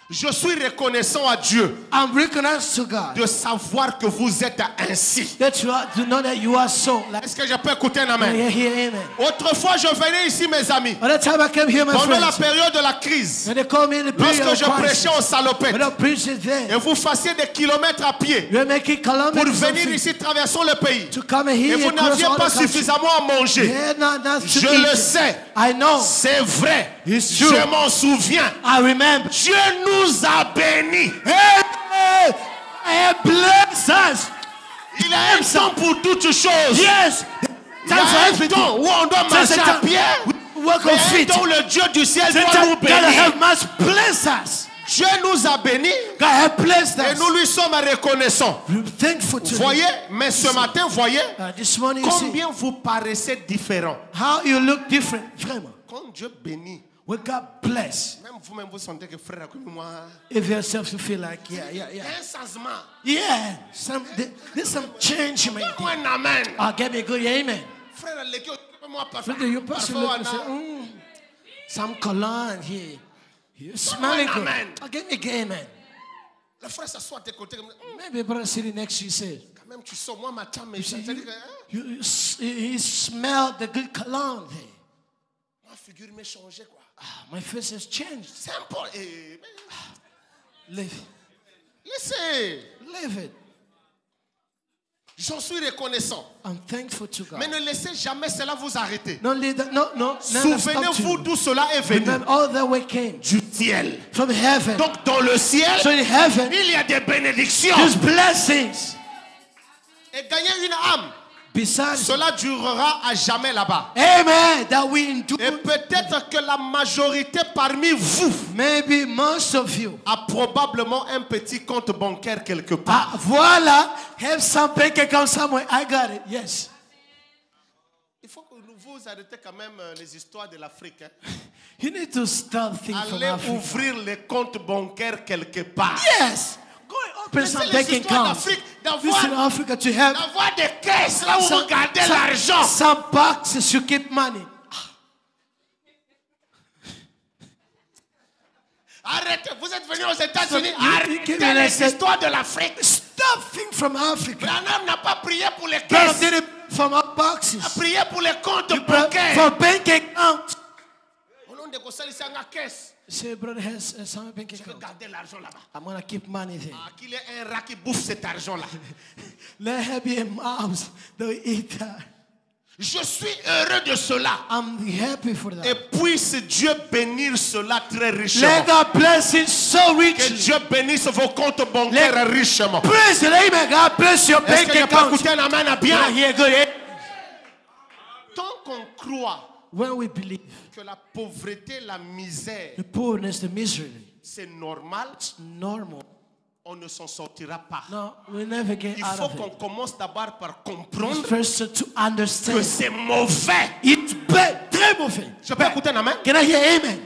Je suis reconnaissant à Dieu I'm recognized to God de savoir que vous êtes ainsi. that you are to know that you are so. Like, Est-ce que je peux écouter un amen? hear amen. Autrefois, je venais ici, mes amis, By the time I came here, my pendant la friends, période de la crise, when they call me in the period lorsque of je crisis, prêchais aux salopettes, when I preach it et there, vous fassiez des kilomètres à pied you're making pour kilometers venir ici, traversons le pays, to come and et hear vous across n'aviez all pas the country. suffisamment à manger. Yeah, not to Je eat le it. sais, I know. c'est vrai, It's true. je m'en souviens. I remember. Dieu nous a bénis. Hey, hey, bless us. Il a un temps pour toutes choses. Yes. Il y Time for a un everything. temps où on doit There's marcher a à time. pied. Work Il y on a un feet. temps où le Dieu du ciel The doit time nous God bénir. have must bless us. Dieu nous a bénis God have blessed et us. nous lui sommes reconnaissants. We're thankful to Voyez, Him. mais ce matin, voyez This morning, you see combien vous paraissez différents. how you look different. Vraiment. Quand Dieu bénit, When God bless, même vous-même vous sentez que frère, comme moi, if yourself you feel like, yeah. il y a un changement. Yeah, there's some change. Donne-moi un amen. I'll give me a good amen. Frère, l'équipe, moi parfois. Brother, you person look and say, some cologne here. You're smelling good. Amen. I'll give me a good amen. Le frère s'assoit à tes côtés. Maybe brother sitting next to you said, Quand même, tu sors, moi, ma tante, mais see, c'est-à-dire que, you smell the good cologne there. ma figure m'est changée, quoi. My face has changed. Simple. Live Laissez. it. J'en suis reconnaissant. I'm thankful to God. Mais ne laissez jamais cela vous arrêter. No, never stop Souvenez-vous to d'où cela est venu. remember all that way came Du ciel. from heaven. Donc dans le ciel, So in heaven, il y a des bénédictions. there's blessings. Et gagner une âme, Besides, cela durera à jamais là-bas. amen, that we endure. Et peut-être que la majorité parmi vous Maybe most of you, a probablement un petit compte bancaire quelque part. voila, have some bank account somewhere. I got it. Yes. Il faut que vous arrêtez quand même les histoires de l'Afrique. Hein. You need to start thinking from Allez Africa. ouvrir les comptes bancaires quelque part. Yes. Go and open some C'est les bank histoires accounts. d'Afrique This in Africa to have d'avoir des caisses là où vous gardez l'argent. some boxes you keep money. Arrêtez, vous êtes venus aux États-Unis. So, you Arrêtez came and I les said, histoires de l'Afrique. Stop thinking from Africa. Branham n'a pas prié pour les God caisses. did it from our Il a boxes. prié pour les comptes For bancaires. bank accounts. Au nom de Gossali, c'est un caisse. Say, brother has some bank Je vais account. garder l'argent là-bas. I'm gonna keep money there. Ah, qu'il y ait un rat qui bouffe cet argent-là. Let her be a mouse. Don't eat that. Je suis heureux de cela. I'm happy for that. Et puisse Dieu bénir cela très richement. Let God bless it so Que richly. Dieu bénisse vos comptes bancaires richement. Praise the Lord. Amen. God bless your Est-ce bank que je peux account. écouter un amen à Can I bien? hear good? Amen. Tant qu'on croit When we believe que la pauvreté, la misère, the poorness, the misery, c'est normal, it's normal. on ne s'en sortira pas. No, we never get Il out faut of qu'on it. commence d'abord par comprendre First, to que understand c'est mauvais. it's bad, très mauvais. Je peux écouter un amen? Can I hear amen?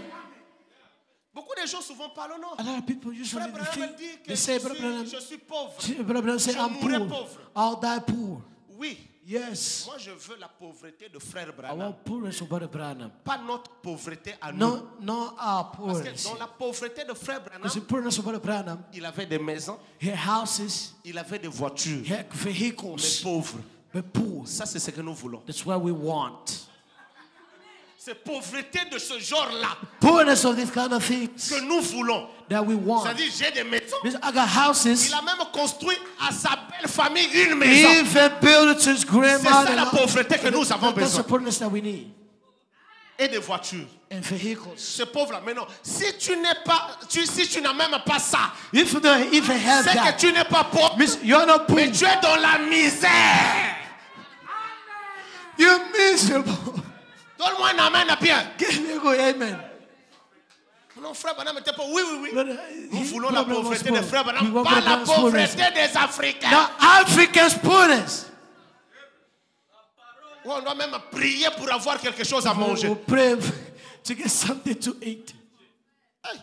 Beaucoup de gens souvent parlent, non? A lot of people usually Frère Branham think, dit que they say, je suis pauvre. Brother say, Je I'm mourrai poor. pauvre. I'll die poor. Oui, Yes. moi je veux la pauvreté de frère I Branham. want poorness of Brother Branham. Pas notre pauvreté à nous. No, no, our Parce que poorness. dans la pauvreté de frère Branham, Because the poorness of Brother Branham, il avait des maisons, he had houses, il avait des voitures. he had Mais vehicles, pauvre. but poor. Ça, c'est ce que nous voulons. That's what we want. C'est pauvreté de ce genre-là Poorness of this kind of things que nous voulons. that we want. C'est-à-dire, j'ai des maisons. Because I got houses. Il a même construit à sa belle famille une maison. He even built it to his C'est grandmother. ça la pauvreté que nous avons That's the besoin. poorness that we need. Et des voitures. And vehicles. Ce pauvre-là, mais non. Si tu n'es pas, si tu n'as même pas ça, If you don't even have c'est que that, tu n'es pas pauvre, means you're not poor. mais tu es dans la misère. You're miserable. Donne-moi un amen à bien. Give me a good amen. Non, frère Branham n'était pas. Oui, oui, oui. Brother, Nous he- voulons la problem was pauvreté des poor. frères We Branham, want pas la Brother Branham's poorness. pauvreté des Africains. Now Africans poorness. On doit même prier pour avoir quelque chose à We'll manger. pray to get something to eat. Hey,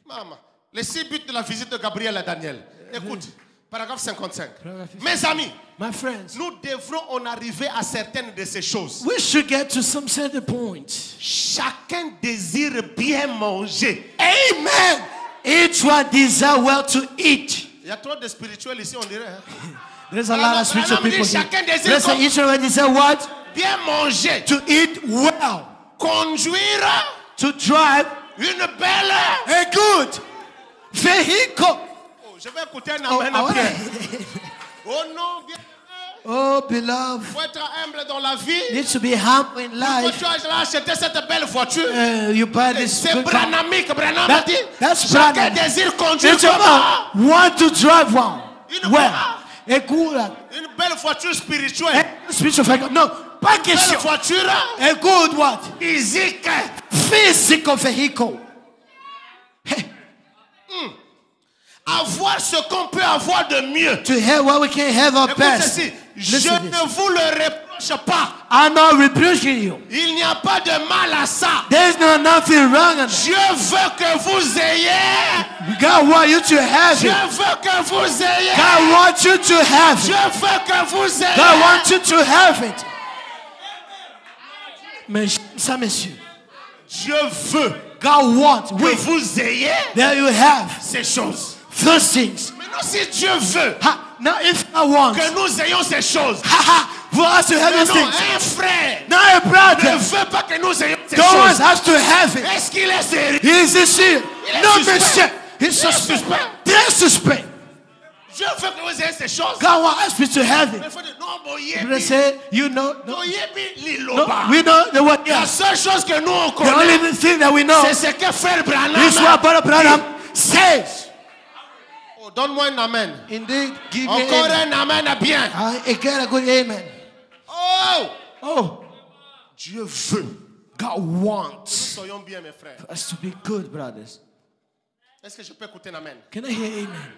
maman, les 6 buts de la visite de Gabriel et Daniel. Écoute, paragraphe 55. Paragraphe 55. Mes amis, My friends, nous devrons en arriver à certaines de ces choses. we should get to some certain point. Chacun désire bien manger. Amen. Each one desire well to eat. Il y a trop de spirituels ici, on dirait. Hein? There's a lot of spiritual Branham dit, people here. chacun désire Let's say comme- each one desire what? Bien manger. To eat well. Conduire To drive une belle. a good vehicle. Oh, je vais écouter un Oh, amen I à wanna- bien. Oh non, bien. Oh, beloved, Il faut être humble dans la vie. needs to be humble in Quand life. tu as acheté cette belle voiture, You buy this c'est good car. Branhamique. Branham a dit, That's chacun Branham. désire conduire Each of comment? us want to drive one. Une Well, bonne- a good, Une belle voiture spirituelle. spiritual vehicle. No, pas Une belle question. voiture A good what? physique. Physical vehicle. Hey, Avoir ce qu'on peut avoir de mieux. to have what we can have our Écoute best. ceci, je Listen to ne this. vous le reproche pas. I'm not reproaching you. Il n'y a pas de mal à ça. There's no nothing wrong in it. Dieu veut que vous ayez. God wants you to have Dieu it. veut que vous ayez. God wants you to have Dieu it. veut que vous ayez. God wants you to have it. Mais ça, monsieur. Dieu veut God wants. que Wait. vous ayez There you have ces choses. those things. Maintenant, si Dieu veut Ha, now, if I want, que nous ayons ces choses, for us to have mais those non, things, un frère now a ne brother, veut pas que nous ayons ces God choses. has to have it. Est-ce qu'il est sérieux? He is a serious. Il est No, suspect. monsieur. He's Il est suspect. suspect. They're suspect. Dieu veut que vous ayez ces choses. God wants us to have Mais it. il faut dire, non, bon, They say, you know, no, no, we know the what. La Yes. seule chose que nous on The only connaît, thing that we know c'est ce que frère Branham is what Brother Branham says. Oh, donne-moi un amen. Indeed, give me Encore amen. un amen à bien. Again, a good amen. Oh, Oh, Dieu veut God que nous wants soyons bien, mes frères. us to be good, brothers. Est-ce que je peux écouter un amen? Can I hear amen?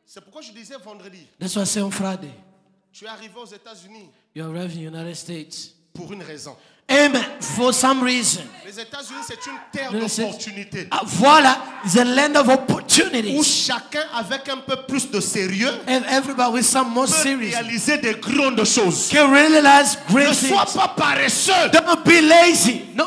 C'est pourquoi je disais vendredi, That's what I say on Friday. tu es arrivé aux États-Unis You arrive in the United States. pour une raison. Amen. For some reason. Les États-Unis, c'est une terre Yes, yes. d'opportunité Voila, it's a land of où opportunities. chacun, avec un peu plus de sérieux, And everybody with some more peut serious réaliser des grandes choses. can realize Ne great sois things. pas paresseux. Don't be lazy. No,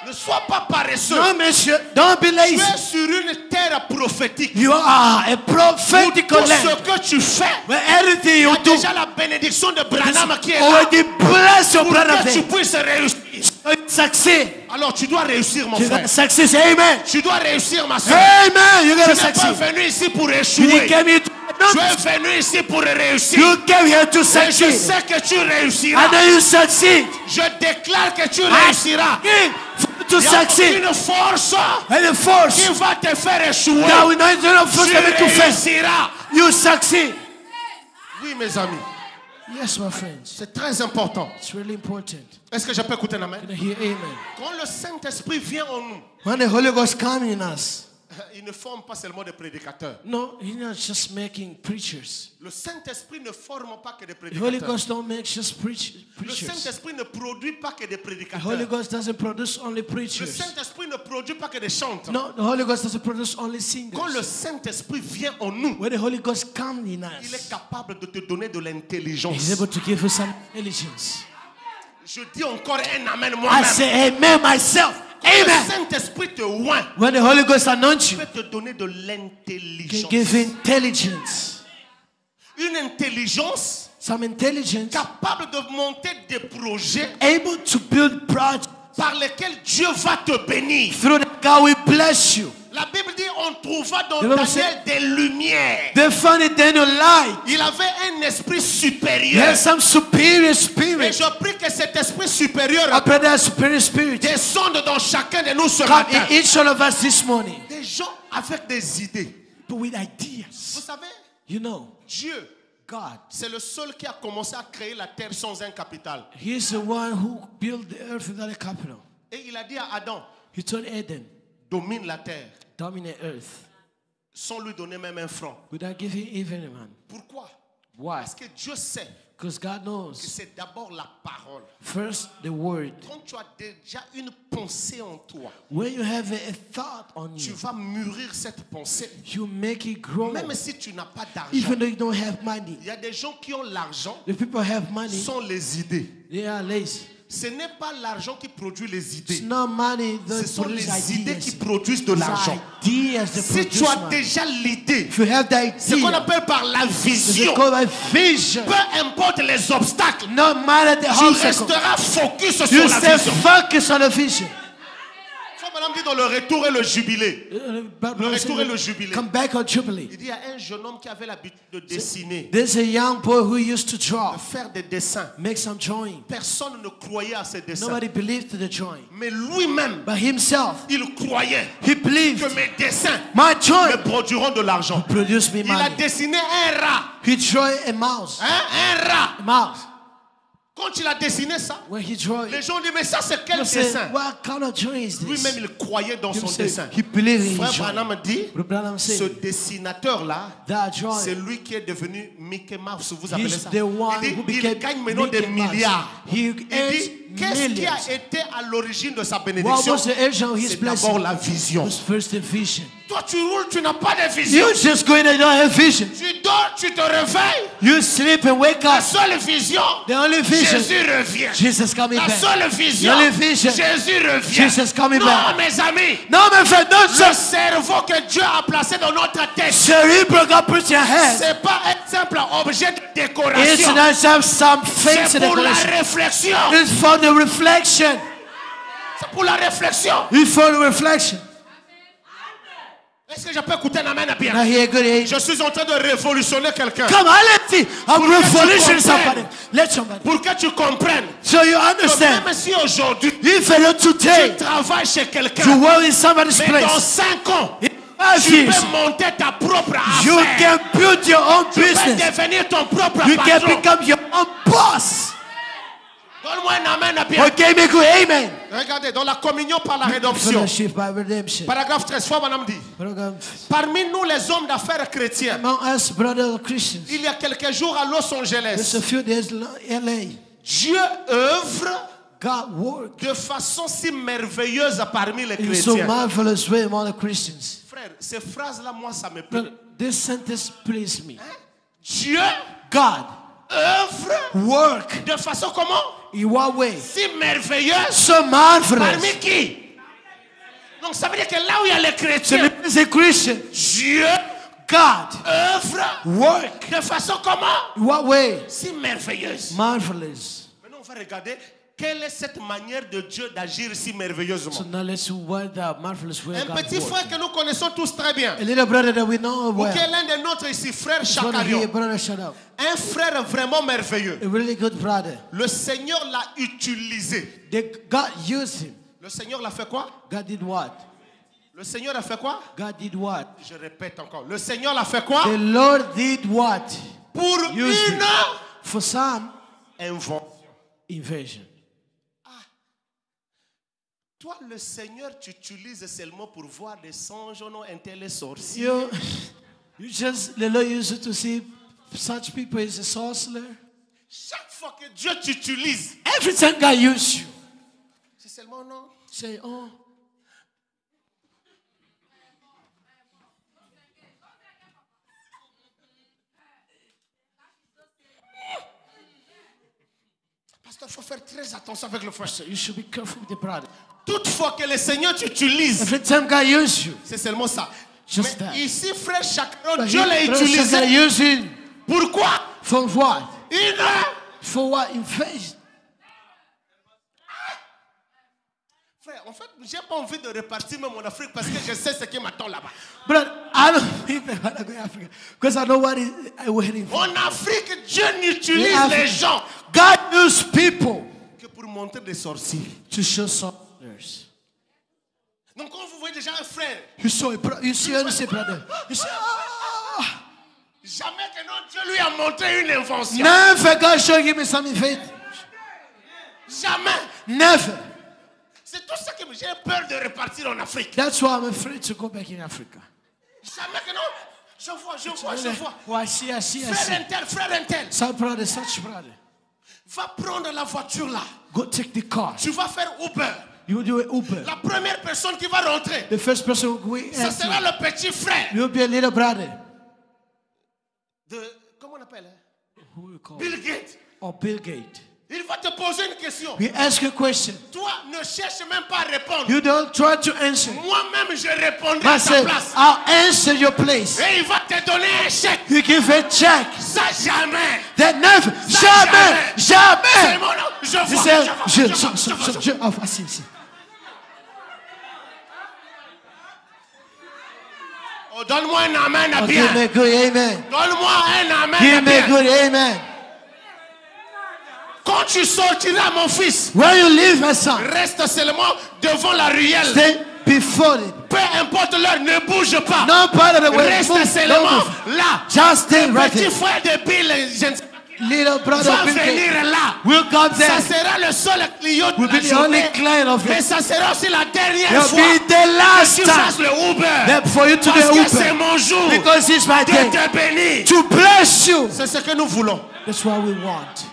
Ne sois pas paresseux. no, monsieur. Don't be Tu lazy. es sur une terre prophétique. You are a Où prophetical tout ce land. que tu fais, Where everything il y you a do déjà la bénédiction de Branham qui est là already bless your pour brother que tu there. puisses réussir. So Succeed. Alors tu dois réussir, mon You're frère. gonna succeed. Say amen. Tu dois réussir, ma soeur. Amen. You're Tu gonna n'es pas succeed. venu ici pour You échouer. came here to Tu es venu ici pour réussir. You came here to Et je succeed. sais que tu I réussiras. know you succeed. Je déclare que tu réussiras. To Il y a succeed. une force And the force qui va te faire échouer. that will not force Tu them to fail. réussiras. You succeed. Oui, mes amis. Yes, my friends. C'est très important. It's really important. Est-ce que je peux écouter un amen? Can I hear amen? Quand le Saint-Esprit vient en nous, When the Holy Ghost comes in us, il ne forme pas seulement des prédicateurs. no, He's not just making preachers. Le Saint-Esprit ne forme pas que des The Holy prédicateurs. Ghost don't make just Le preachers. Saint-Esprit ne produit pas que des The Holy prédicateurs. Ghost doesn't produce only Le preachers. Saint-Esprit ne produit pas que des chanteurs. No, the Holy Ghost doesn't produce only Quand le singers. Saint-Esprit vient en nous, When the Holy Ghost comes in il est us, capable de te donner de He's l'intelligence. able to give you some intelligence. Je dis encore un amen I moi-même. say amen myself. Quand le Amen. Saint-Esprit te oint, When the Holy Ghost anoints il you, peut te donner de He can l'intelligence. give you intelligence. Une intelligence Some intelligence capable de monter des projets able to build projects par lesquels Dieu va te bénir. through that God will bless you. La Bible dit on trouva dans The Bible Daniel des lumières. They found it in your light. Il avait un esprit You supérieur. have some superior Et spirit. je prie que cet esprit I supérieur pray that superior spirit descende dans chacun de nous ce come matin. in each one of us this morning. Des gens avec des idées. But with Vous ideas. savez, You know, Dieu, God, c'est le seul qui a commencé à créer la terre sans un capital. He's the one who built the earth without a capital. Et il a dit à Adam, He told Adam, domine la terre, dominate earth sans lui donner même un franc. without giving even a man. Pourquoi? Why? Parce que Dieu sait Because God que knows. c'est d'abord la parole. First, the word. Quand tu as déjà une pensée en toi, When you have a thought on tu you, vas mûrir cette pensée. you make it grow. Même si tu n'as pas d'argent. Even though you don't have money. Il y a des gens qui ont l'argent, The people have money, sont les idées. they are lazy. Ce n'est pas l'argent qui produit les It's idées. not money Ce that sont produces les idées ideas. qui produisent de It's l'argent. ideas that Si produce tu as money. déjà l'idée, If you have the ce qu'on idea, appelle par la it's vision, called a vision. peu importe les obstacles, No matter the tu obstacle, resteras focus sur you la stay vision. focused on the vision. Frère Madame dit dans le retour et le jubilé. Le retour et le jubilé. Come back on Jubilee. Il dit il y a un jeune homme qui avait l'habitude de dessiner, There's a young boy who used to de draw, faire des dessins. make some drawing. Personne ne croyait à ces dessins. Nobody believed to the drawing. Mais lui-même, But himself, il croyait he believed que mes dessins my me drawing produiront de l'argent. produce me Il a money. dessiné un rat. He drew a mouse. Un rat. A mouse. Quand il a dessiné ça, When he drew les it, gens disent mais ça c'est quel he said, dessin? what kind of drawing is this? Lui-même il croyait dans son He said, dessin. he believed in his Frère drawing. Branham dit, Brother Branham ce said, dessinateur-là, that c'est drawing, lui qui est devenu Mickey Mouse, vous appelez he's ça. the one Il who dit, il became gagne maintenant des Mickey Mouse. milliards. He Il dit, qu'est-ce qui a millions. été à l'origine de sa What bénédiction? was the origin of his C'est blessing? d'abord la vision. Was first the vision. Toi tu roules, tu n'as pas de vision. You just go in and don't have vision. Tu dors, tu te réveilles. You sleep and wake La up. seule vision, The only vision, Jésus revient. Jesus coming La back. seule vision, The only vision, Jésus revient. Jesus coming Non, back. mes amis, No, my friend, don't le just cerveau que Dieu a placé dans notre tête, cerebral God puts your head. c'est pas un simple objet de It's décoration. not just some fancy C'est pour la decoration. réflexion. It's for the reflection. C'est pour la réflexion. It's for the reflection. Est-ce que je peux écouter un amen bien? Now hear good age. Je suis en train de révolutionner quelqu'un. Come on, let's see. I'm Pour que tu revolution somebody. comprennes. Let somebody. Pour que tu comprennes So you que understand. même si aujourd'hui If you don't tu today, travailles chez you quelqu'un, work in somebody's mais dans place. 5 ans, In 5 tu years, peux monter ta propre you affaire. can build your own Tu peux business. devenir ton propre You can patron. become your own boss. Donne-moi un amen bien. Okay, make good amen. Regardez, dans la communion par la rédemption, Fellowship by redemption. paragraphe 13, fois madame dit, parmi nous les hommes d'affaires chrétiens, Among us, brothers Christians, il y a quelques jours à Los there's Angeles, a few days in LA. Dieu œuvre God worked de façon si merveilleuse parmi les in so chrétiens. marvelous way among the Christians. Frère, ces phrases-là, moi, ça me plaît. But this sentence pleased me. Dieu God œuvre work de façon comment? in what way? Si merveilleuse So marvelous. parmi qui? Donc ça veut dire que là où il y a les So chrétiens, as a Christian, Dieu God œuvre work de façon comment? in what way? Si merveilleuse. Marvelous. Maintenant, on va regarder quelle est cette manière de Dieu d'agir si merveilleusement? So now let's see what the marvelous way Un of God petit frère works. que nous connaissons tous très bien. A little brother that we know Ou well. qui est l'un des nôtres ici, frère Just wanna hear, Chakarion. brother, shut up. Un frère vraiment merveilleux. A really good brother. Le Seigneur l'a utilisé. God used him. Le Seigneur l'a fait quoi? God did what? Le Seigneur a fait quoi? God did what? Je répète encore. Le Seigneur l'a fait quoi? The Lord did what? Pour Used une him. For some, invention. invasion. Toi, le Seigneur, tu utilises seulement pour voir des songes, non, un tel sorcier. You just, the Lord used you to see such people as a sorcerer. Chaque fois que Dieu t'utilise, Every time God used you, c'est seulement non. say, oh, Pasteur, il faut faire très attention avec le frère. so you should be careful with the brother. Toutefois que le Seigneur t'utilise, Every time God used you, c'est seulement ça. Just Mais that. ici, frère Chakron, but Dieu l'a brother Shaka utilisé. used him. Pourquoi? For what? Une. For what? Invasion. Frère, en fait, j'ai pas envie de repartir même en Afrique parce que je sais ce qui m'attend là-bas. But I don't even want to go to Africa because I know what is waiting for. En Afrique, Dieu n'utilise In les Africa, gens God used people que pour montrer des sorciers. to show sorcerers. Donc, quand vous voyez déjà un frère, You saw it, you see, you see, brother. You see, jamais que non, Dieu lui a montré une invention. never God showed him something faith. Jamais. Never. C'est tout ça que j'ai peur de repartir en Afrique. That's why I'm afraid to go back in Africa. Jamais que non. Je vois. Oh, I see. Frère un tel. Such brother, such brother. Va prendre la voiture là. Go take the car. Tu vas faire Uber. You do an Uber. La première personne qui va rentrer, The first person who will ce sera enter, le petit frère you'll be a little brother. de, comment on appelle, hein? Who you call? Bill Gates. Or Bill Gates. Il va te poser une question. We ask you a question. Toi, ne cherche même pas à répondre. You don't try to answer. Moi-même, je répondrai But à ta say, place. I'll answer your place. Et il va te donner un chèque. You give a check. Ça, jamais. That never, Ça, jamais. C'est mon nom. Je He vois. said, Je vois. I see. Oh, donne-moi un amen à Oh, bien. give me a good amen. Donne-moi un amen Give à me a bien. good amen. Quand tu sortiras, mon fils, Where you live, my son, reste seulement devant la ruelle. stay before it. Peu importe l'heure, ne bouge pas. No part of the way. Reste Move, seulement don't move. là. Just stay right Petit there. frère de Bill, je ne sais pas, Little brother va Bill Gates venir là. will come Ça there. sera le seul client de Will la be the only journée. client of Mais it. ça sera aussi la dernière Will fois be the last que tu fasses time le Uber. that for you to Parce do que c'est Uber. mon jour Because it's my de day te bénir. to bless you. C'est ce que nous voulons. That's what we want.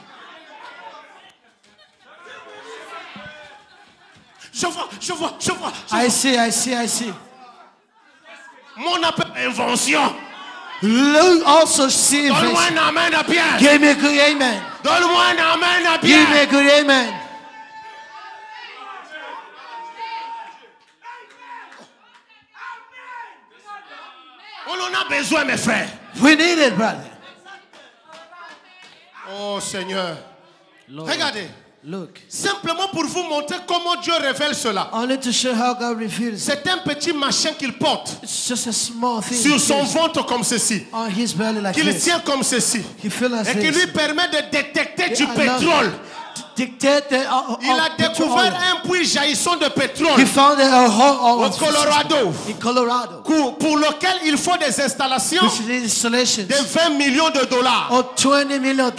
Je vois. I see. Mon appel invention. Look, also see Donne-moi this. un amen à bien. Give me a good amen. Donne-moi un amen à Give me a bien. good amen. On en a besoin, mes frères. We need it, brother. Oh Seigneur. Lord, Regardez. look. Simplement pour vous montrer comment Dieu révèle cela. Only to show how God reveals it. C'est un petit machin qu'il porte It's just a small thing. sur son ventre comme ceci. On his belly like Qu'il this. tient comme ceci. He feels like Et qui this. lui permet de détecter du allows- pétrole. Dictate the, Il a découvert un puits jaillissant de pétrole He found a hole au Colorado in Colorado, pour lequel il faut des installations which is installations de 20 millions de dollars. of $20 million.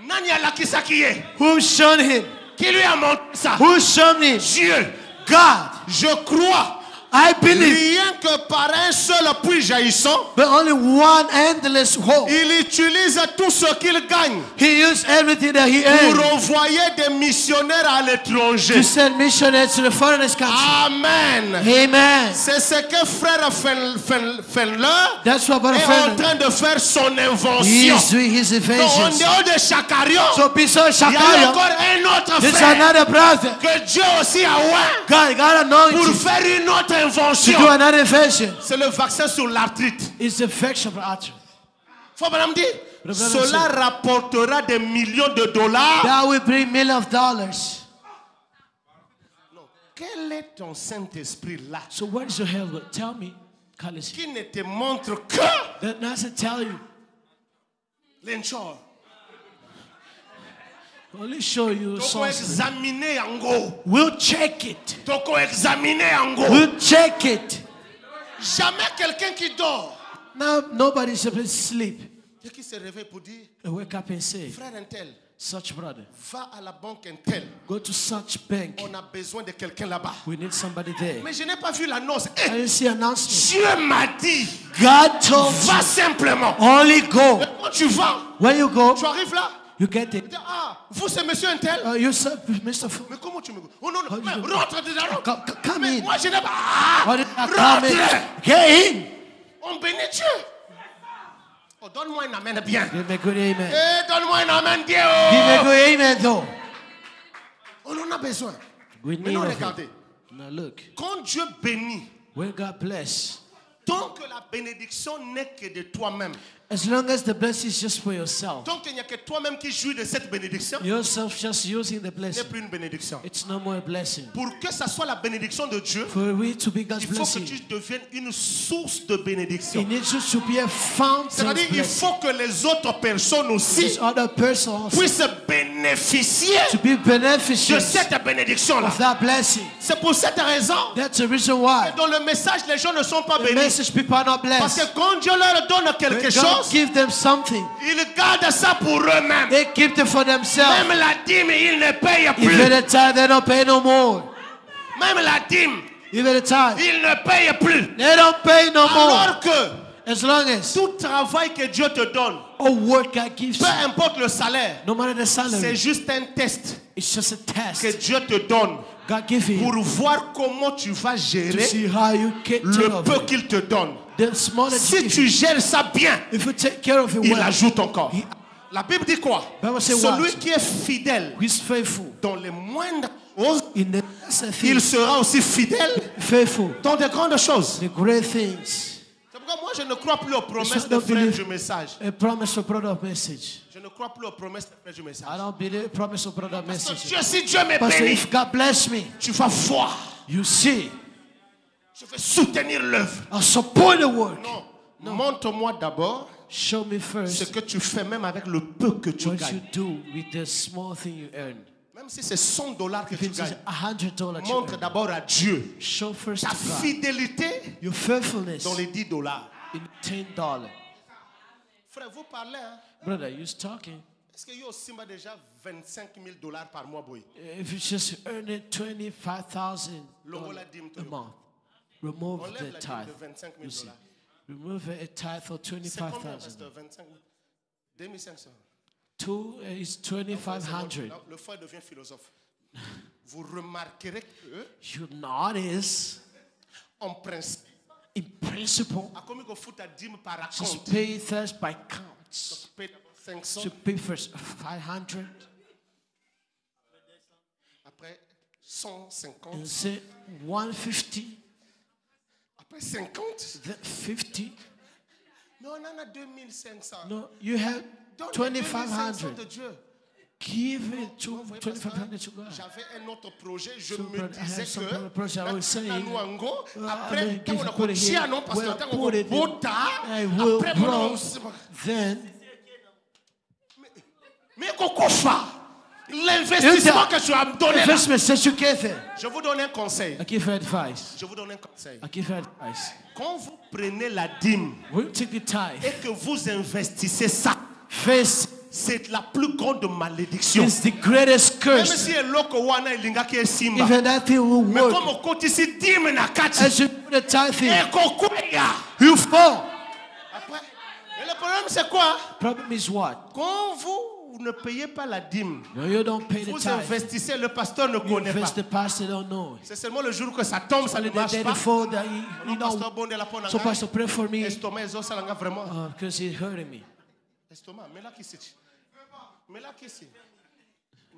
Nani Alakisakiye, Who shown him? qui lui a montré ça? Who shown him? Dieu. God. Je crois, I believe, rien que par un seul puits jaillissant, but only one endless hole. il utilise tout ce qu'il gagne He used everything that he pour earned envoyer des missionnaires à to l'étranger. send missionaries to the foreign country. Amen. Amen. C'est ce que frère Fenler That's what Brother est en Fenner, train de faire son he invention. is doing his Donc, en inventions. dehors de Chakarion, So besides il y a Shakaya, encore un autre there's frère another brother. que Dieu aussi a oint God pour anointed faire une autre to do invention. another invention. C'est le vaccin sur l'arthrite. It's the infection for arthritis. Faut madame dire, cela rapportera des millions de dollars. That will bring millions of dollars. Quel est ton Saint-Esprit là? So what is your hell? Tell me, Kalisi. Qui ne te montre que That doesn't tell you. l'inchor. Only show you Toko something. examiner yango. We'll check it. Toko examiner yango. We'll check it. Jamais quelqu'un qui dort Now nobody's supposed to sleep. et qui se réveille pour dire, I wake up and say, frère un tel, such brother, va à la banque un tel. go to such bank. On a besoin de quelqu'un là-bas. We need somebody there. Mais je n'ai pas vu l'annonce. I Eh, didn't see announcement. Dieu m'a dit, God told va you, simplement. only go. Et quand tu vas, When you go, tu arrives là. you get Tu it. dis, ah, vous c'est monsieur un tel. You say, Mr. Fu, Mais comment tu me... Oh non, non, How mais you doing? rentre déjà, rentre. come Mais in. moi je n'ai pas... Ah, Why did I come in? rentre. Get in. On bénit Dieu. Oh, donne-moi un amen bien. Give me a good amen. Eh, donne-moi un amen bien. Give me a Oh. good amen, though. On en a besoin. We need Maintenant, of it. regardez. Now look, Quand Dieu bénit, when God bless, tant que la bénédiction n'est que de toi-même, as long as the blessing is just for yourself, tant qu'il n'y a que toi-même qui jouis de cette bénédiction, yourself just using the ce n'est blessing, plus une bénédiction. it's no more a blessing. Pour que ça soit la bénédiction de Dieu, For we to be God's il faut que blessing, tu deviennes une source de bénédiction. it needs you to be a fountain of C'est-à-dire il blessing. faut que les autres personnes aussi These other persons puissent bénéficier to be de beneficiaries cette bénédiction-là. of that blessing. C'est pour cette raison That's the reason why que dans le message, les gens ne sont pas the bénis. message people are not Parce blessed. que quand Dieu leur donne quelque When God chose, give them something, ils gardent ça pour eux-mêmes. they keep it for themselves. Même la dîme, ils ne payent Even plus. the tithe, they don't pay no more. Même la dîme, Even the tithe, ils ne payent plus. they don't pay no more. Alors que As long as tout travail que Dieu te donne, a work God gives peu you, importe le salaire, no matter the c'est salary, juste un test it's just a que test Dieu te donne God gives you pour voir comment tu vas to gérer see how you take le care of peu it. qu'il te donne. The smaller Si you tu give, gères ça bien, if you take care of it il well, ajoute encore. He- La Bible dit quoi? Bible say Celui what? qui est fidèle He's faithful dans les moindres choses, in the lesser il things, sera aussi fidèle faithful dans de grandes choses. the great things. C'est pourquoi moi je ne crois plus aux promesses It's de not frères believe- du message. A promise or product message. Je ne crois plus aux promesses de frères du message. I don't believe promise or product Parce que message. Dieu, si Dieu me Pastor, bénit, if God bless me, tu vas voir. you see, Je vais soutenir l'œuvre. I'll support the work. Non. Montre-moi d'abord Show me ce first que tu fais même avec le peu que tu what you gagnes. do with the small thing you earn. Même si c'est $100 que If tu it's gagnes, $100 you montre earn, d'abord à Dieu show first ta to God fidélité your faithfulness dans les $10. in $10. Frère, vous parlez, hein? Brother, you're talking. Est-ce qu'il y a aussi déjà $25,000 par mois, boy? If you just earning $25,000 Longo la dîme, a tout. month, remove Enlève the la dîme tithe. de $25,000. You see, remove a tithe of C'est combien, 25,000. pasteur? 25 000? 2500. Two is 2,500. Le frère devient philosophe. Vous remarquerez que, You notice, en principe, in principle, à combien qu'on fout ta dîme par just raconte? pay first by counts. Paye d'abord 500, To pay first 500 après 150, and say 150, après 50. then 50. Mais on en a 2500. No, you have Donne 2,500. 2500 de Dieu. Give it to Vous voyez, pasteur, 2,500 to God. J'avais un autre projet, je So, me brother, I disais have some que other project. I was saying, après, then quand give on a it, put it continué, here. non, parce que Well, tant put qu'on it a in. I will après, grow. Then, mais Kokofa, l'investissement que tu as donné là, investment that you gave it. je vous donne un conseil. I give you advice. Je vous donne un conseil. I give you advice. Quand vous prenez la dîme When you take the tithe, et que vous investissez ça, first c'est la plus grande malédiction. is the greatest Même curse. si eloko wana elinga ki esimba, Even that thing will mais work. comme okotisi dîme na kati, As you put the tithe in, ekokweya. you fall. Après, et le problème c'est quoi? Problem is what? Quand vous ne payez pas la dîme, No, you don't pay the vous tithe. investissez, le pasteur ne You connaît pas. invest, the pastor don't know it. C'est seulement le jour que ça tombe, ça ne Only the marche day pas. before that Non, you pasteur know. bon de la peau na So ngai. pastor, pray for me Estomac ezosalanga vraiment. because he's hurting me. Estomac, mets la kisi. Mets la kisi.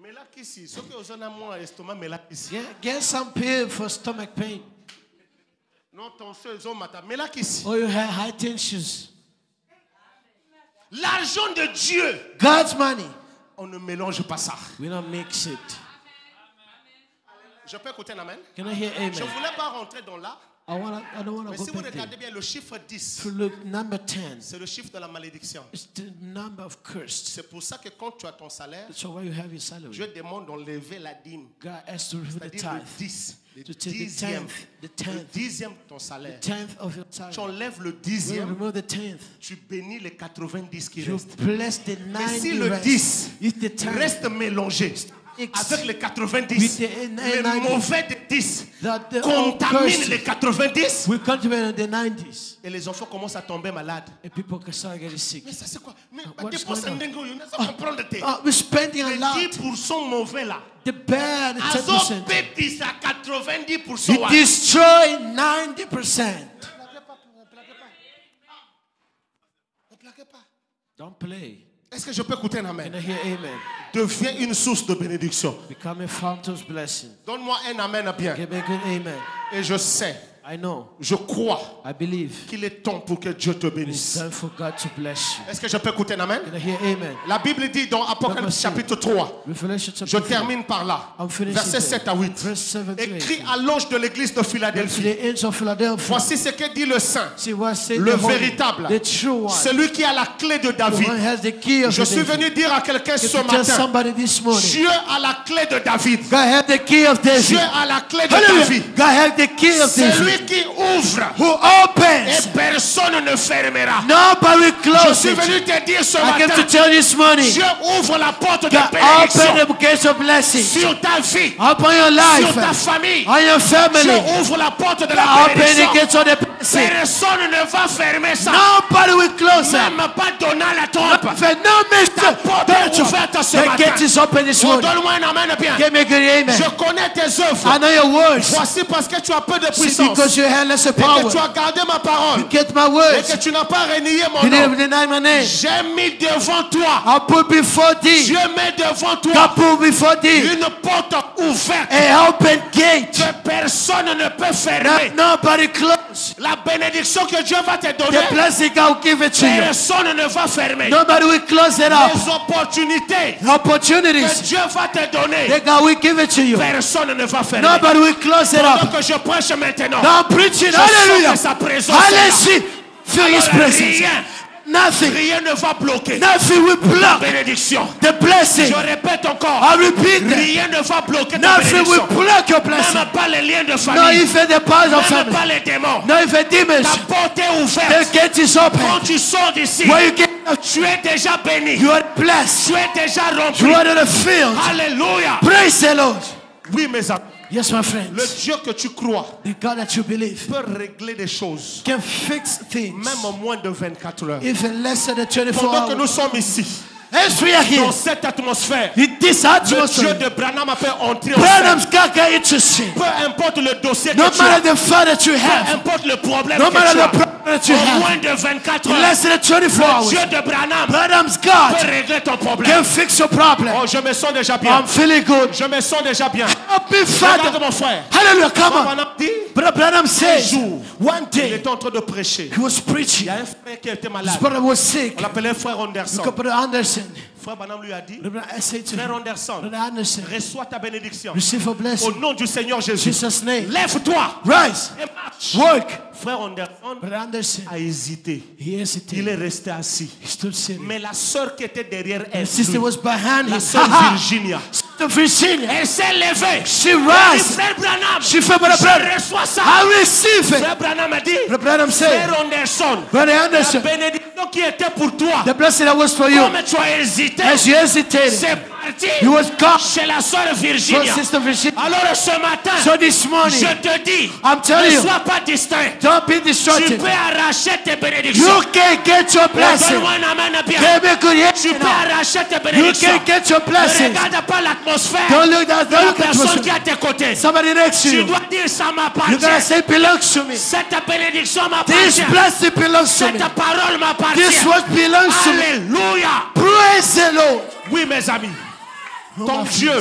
Mets la kisi. Ce que vous en avez moi estomac, mets la kisi. Get some pill for stomach pain. Non, ton seul zone matin. Mets la kisi. Or you have high tensions. L'argent de Dieu, God's money. on ne mélange pas ça. We don't mix it. Je peux écouter un amen? Can I hear amen? Je ne voulais pas rentrer dans là, I don't want mais to si go vous back there. regardez bien le chiffre 10, If you look, number 10, c'est le chiffre de la malédiction. it's the number of cursed. C'est pour ça que quand tu as ton salaire, So why you have your salary? Dieu demande d'enlever la dîme. God has to remove the C'est-à-dire le tithe. 10, le To take the dixième, tenth, the le tenth, dixième de ton salaire. 10th of your Tu salary. enlèves le You dixième, remove the 10th. tu bénis les 90 qui You restent. bless the Mais si 90 le rest. 10 If the 10 reste mélangé avec les 90, With the le 90, mauvais de 10 that the contamine cursed les 90 will contribute in the 90s. et les enfants commencent à tomber malades. And people can start getting sick. Mais ça c'est quoi? Mais What's dépense going on? un dingo, on a comprendre tes. Oh, we're spending a Les lot. 10% mauvais là. The bad, the Azo 10%. pépis à 90%. You destroy 90%. Ne plaquez pas. Don't play. Est-ce que je peux écouter un Can amen? I hear amen? Deviens une source de bénédiction. Become a fountain's blessing. Donne-moi un amen bien. Give me a good amen. Et je sais, I know. je crois I believe. qu'il est temps pour que Dieu te It's bénisse. time for God to bless you. Est-ce que je peux écouter un amen? Can I hear amen? La Bible dit dans Apocalypse chapitre 3, Revelation chapter je 4. termine par là, I'm finishing versets there. 7 à 8. Verse 7 to 8. Écrit à l'ange de l'église de To Philadelphie. the angel of Philadelphia. Voici ce que dit le saint, See what said le the holy, véritable, the true one. celui qui a la clé de The David. one has the key of Je the suis David. venu dire à quelqu'un ce To tell matin, somebody this morning. Dieu a la clé de David. God has the key of Dieu David. a la clé de Hallelujah. David. God has the key of C'est lui David. qui ouvre Who et opens. personne ne fermera. Nobody Je closes suis it. venu te dire ce I came to matin, tell this morning. Dieu ouvre la porte de God bénédiction open the gates of blessing sur ta vie, upon your sur ta life, famille. on your Dieu family. ouvre la porte de la God open the bénédiction. gates of the blessing. Personne ne va fermer ça. Nobody will close it. Même pas Donald Trump. No Ta mistake. porte est ouverte ce The matin. gate is open this Oh, morning. donne-moi un amen bien. Give me a good amen. Je connais tes I œuvres. know your words. Voici parce que tu as peu de See, puissance. because you have lesser Et que power. tu as gardé ma parole. You get my Et words. que tu n'as pas renié mon You nom. didn't deny my name. J'ai mis devant toi. I put before thee. Dieu met devant God toi put before thee une porte ouverte an open gate. que personne ne peut fermer. Nobody close. La bénédiction que Dieu va te donner, The blessing God will give it to you. personne ne va fermer. Nobody will close it up. Les opportunités que Opportunities Dieu va te donner, that God will give it to you. personne ne va fermer. Nobody will close it Donc up. que je prêche maintenant, Now preach it. je sens Hallelujah. que sa présence est là. Hallelujah. Feel His Alors, presence. Nothing. rien ne va bloquer Nothing will la block bénédiction. the blessing. Je répète encore, I repeat that. rien ne va bloquer ta Nothing will bénédiction. block your blessing. Même pas les liens de No, famille, even the powers of même family. pas les démons. No, even demons. Ta porte est The ouverte. gate is Quand open. tu sors d'ici, Where you get out, tu es déjà béni. you are blessed. Tu es déjà You rempli. are in the field. Alléluia. Praise the Lord. Oui, mes amis. Yes, my Le friends. Dieu que tu crois The God that you believe peut régler des choses, can fix things même en moins de 24 heures. even less than 24 Pendant que nous hours. sommes ici, As we are here, dans cette atmosphère, in this le Dieu atmosphere, de Branham peut entrer au sein. Branham's God got interested. Peu importe le dossier No que tu as, matter the fight that you peu have, importe le problème no que tu matter the as, problem that you en moins have, de 24 in heures, less than 24 le hours, Dieu de Branham Branham's peut God régler ton problème. can fix your problem. Oh, je me sens déjà bien. I'm feeling good. Je me sens déjà bien. Happy Regarde Father. mon frère. Hallelujah, come on. Branham dit, Brother Branham says, jour, one il day, était en train de prêcher. he was Il preaching. y a un frère qui était His malade. brother was sick. On l'appelait frère Anderson. Brother Anderson. Frère Branham lui a dit, Brother, I say to frère him, Anderson, Brother Anderson, reçois ta bénédiction. receive a Au blessing. nom du Seigneur Jésus. Jesus' name. Lève-toi Rise. et marche. Work. Frère Anderson Brother Anderson, a hésité. he Il hesitated. est resté assis. He stood sitting. Mais la sœur qui était derrière elle, His sister was behind la him. sœur Ha-ha. Virginia, Sister Virginia. elle s'est levée. She Elle dit, rise. frère Branham, She fait Brother je Branham. reçois ça. I receive it. Frère Branham a dit, Brother Branham said, frère Anderson, Brother la Anderson, bénédiction qui était pour toi, the blessing that was for you, comme tu as hésité, as you hesitated, c'est parti he was gone chez la sœur from Virginia. Sister Virginia. Alors ce matin, So this morning, je te dis, I'm telling ne you, sois pas distrait. don't be Tu distracted. peux arracher tes bénédictions. You can get your blessing. Donne-moi un amen bien. Give me good Tu ear peux now. arracher tes You bénédictions. can get your Ne blessings. regarde pas l'atmosphère Don't look at de la the personne qui est person. à tes côtés. Somebody next to Tu you. dois dire ça You m'appartient. gotta say, belongs to me. Cette bénédiction This m'appartient. blessing belongs to me. Cette parole This m'appartient. word belongs to me. Alléluia. Praise the Lord. Oui, mes amis. Oh, Ton my Dieu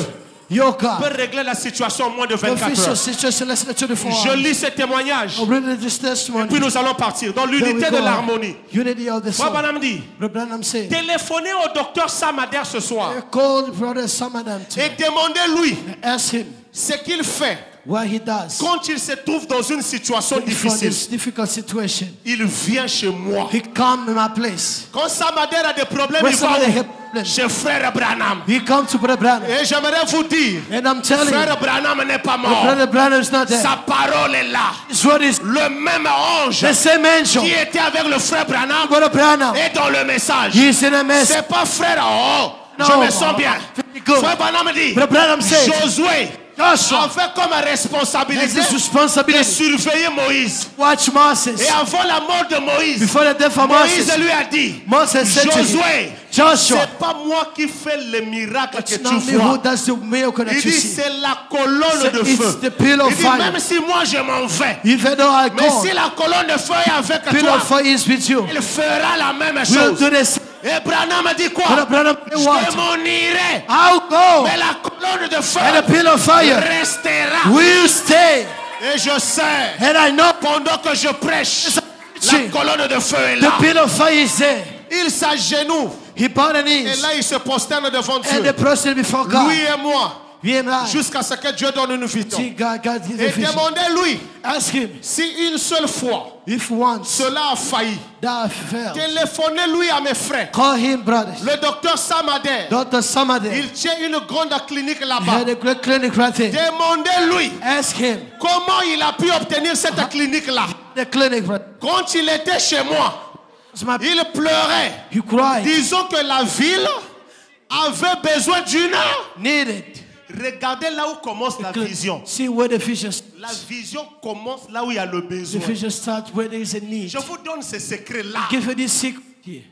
Your God. peut régler la situation en moins de Can 24 fix your heures. situation less than 24 Je hours. lis ce témoignage. I'll read this testimony. Puis nous allons partir dans Then we l'unité go de on. l'harmonie. Unity of the Moi, soul. Branham dit, Brother Branham said, téléphonez au docteur Samader ce soir call Brother Samadam to et demandez-lui ask him ce qu'il fait what he does quand il se trouve dans une situation for difficile. this difficult situation. Il vient chez moi. He come to my place. Quand Samader a des problèmes, When il va somebody où? have problems, Chez frère Branham. he come to Brother Branham. Et j'aimerais vous dire, And I'm telling you, frère Branham n'est pas mort. Brother Branham is not there. Sa parole est là. His word is Le même ange the same angel. qui était avec le frère Branham Brother Branham, est dans le message. he is in a mess. C'est pas frère, oh, No. je me sens bien. Very good. Frère Branham dit, Brother Branham said, Josué Joshua avait comme has responsabilité this de responsibility. surveiller Moïse. Watch Moses. Et avant la mort de Moïse, Before the death of Moïse Moses, lui a dit, Moses said to him, Josué, Joshua, c'est pas moi qui fais les miracles que it's tu not me who vois. does the miracle that Il you dit, see. c'est la colonne de It's feu. the pillar Il of dit, fire. même si moi je m'en vais, Even though I mais go, si la colonne de feu est avec pillar of toi, fire is with you. il fera la même We'll chose. do this. Et Branham a dit quoi? Brother Branham, Je what? m'en irai, I'll go. mais la colonne de feu And the pillar of fire restera. will stay. Et je sais, And I know pendant que je prêche, la the colonne de feu est là. pillar of fire is there. Il s'agenouille He bowed the et knees là il se prosterne devant and Dieu. the person before God. Lui et moi, He and I. jusqu'à ce que Dieu donne une vision. See God gives Et the vision. demandez-lui Ask him si une seule fois if once cela a failli. that failed. Téléphonez-lui à mes frères. Call him, brothers. Le docteur Samader, Dr. Samadeh il tient une grande clinique had là-bas. a great clinic right there. Demandez-lui Ask him comment il a pu obtenir cette clinique-là. the clinic. Right. Quand il était chez moi, il pleurait. You cried. Disons que la ville avait besoin d'une heure. Needed. Regardez là où commence la vision. See where the vision. La vision commence là où il y a le The besoin. vision starts where there is a need. Je vous donne ce secret-là. Give you this secret here.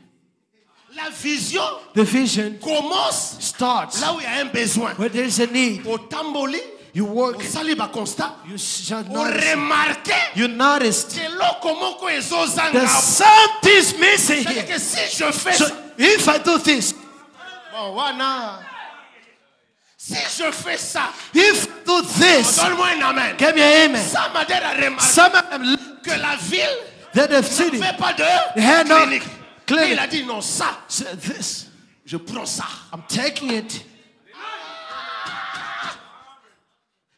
La vision The vision commence starts là où il y a un besoin. where there is a need. Au Tamboli, You au work. Saliba Constat, You shall on notice. remarque You noticed que l'eau comment qu'on est aux there's something's missing C'est-à-dire here. que si je fais So ça, if I do this, bon, voilà. Si je fais ça, if I do this, donne-moi un amen. give me an amen. Samader a remarqué Some of them que la ville that the ne city fait pas de had no clinique. clinic. Et il a dit non, ça, said this. je prends ça. I'm taking it.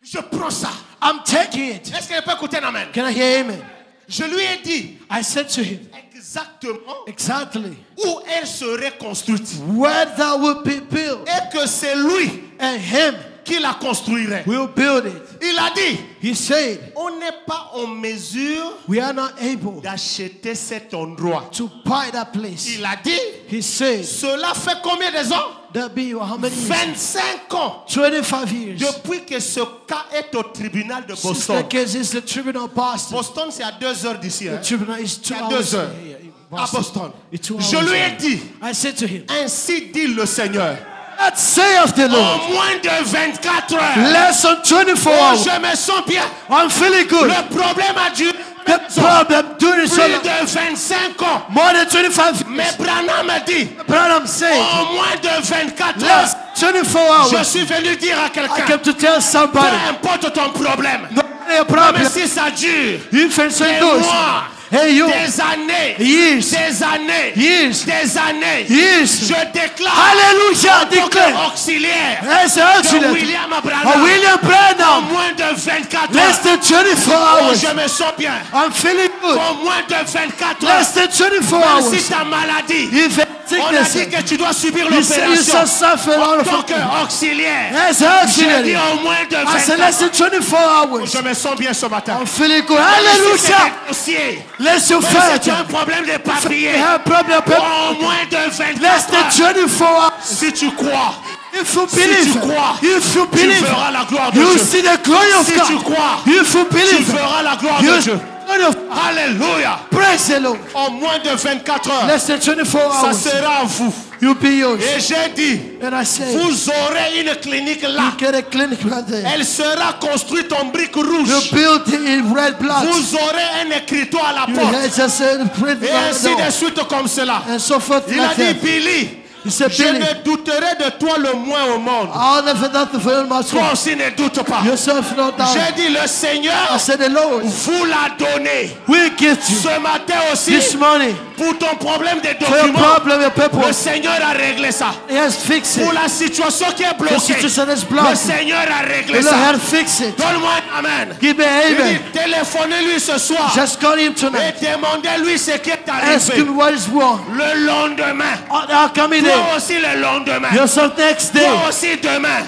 Je prends ça. I'm taking it. Est-ce qu'elle peut écouter un amen? Can I hear amen? Je lui ai dit I said to him, exactement exactly où elle serait construite. where that will be built, Et que c'est lui and him qui la construirait. will build it. Il a dit, He said, on n'est pas en mesure we are not able d'acheter cet endroit. to buy that place. Il a dit, He said, cela fait combien de ans? that be how many years? 25 ans. 25 years. Depuis que ce cas est au tribunal de Since Boston. the case is the tribunal of Boston. Boston, c'est à 2 heures d'ici. The Hein? tribunal is 2 Il y a hours 2 heures. here in À Boston. It's 2 Je hours lui ai here. dit, I said to him, ainsi dit le Seigneur. that saith the Lord, En moins de 24 heures. less than 24 Oh, hours. je me sens bien. I'm feeling good. Le problème a duré The problem during plus so long, de 25 ans. more than 25 Mais years. Branham a dit, Branham said, en moins de 24 less heures, than 24 je hours. suis venu dire à I quelqu'un, came to tell peu somebody, importe ton problème, not a mais problem. si ça dure You can say des those. mois, Hey, you. des années, Years. des années, Years. des années, Years. je déclare Hallelujah. en tant Declare. qu'auxiliaire As de auxiliary. William Of Branham, William en Branham. moins de 24 Less heures, than 24 oh, hours. je me sens bien. I'm feeling good. En moins de 24 heures, Less than 24 même si hours. ta maladie, If on a dit sickness, que tu dois subir you say you l'opération shall suffer a lot en of tant things. qu'auxiliaire. As J'ai auxiliary. dit en moins de I said 24 less than 24 hours. Je me sens bien ce matin. I'm feeling good. Même si c'est Hallelujah. négocié, Let's you même si fight. tu as un problème de You papier, have problem. en moins de Less 24 than heures, 24 hours. si tu crois, If you si believe, tu crois, if you tu believe, verras la gloire de you Dieu. see the glory of Si tu God. crois, If you tu believe, verras la gloire you de see Dieu. the glory of God. Alléluia. Praise the Lord. En moins de 24 heures, Less than 24 ça hours. sera à vous. You'll be yours. Et j'ai dit, And I say, vous aurez une clinique là. get a clinic right there. Elle sera construite en briques You rouges. build it in red blood. Vous aurez un écritoire à la You porte. had just a print Et right ainsi de there. suite comme cela. And so forth Il a like dit, that. Billy, He said, Je Billy, ne douterai de toi le moins au monde. I'll never doubt the very much. Toi aussi ne doute pas. Yourself, no doubt. J'ai dit le I Seigneur said, the Lord vous l'a donné. will give you Ce matin aussi, this money pour ton problème de for your documents, problem, your le people. Seigneur a réglé ça. He has fixed Pour it. la situation qui est The bloquée, situation is le blocked. Seigneur a The réglé Lord ça. has fixed it. Donne-moi un amen. Give me Il dit, amen. téléphonez-lui ce soir Just call him et tonight. demandez-lui ce qui est Ask arrivé. him what is wrong. Le lendemain, I'll come in toi there. aussi le lendemain, Yourself next day. toi aussi demain.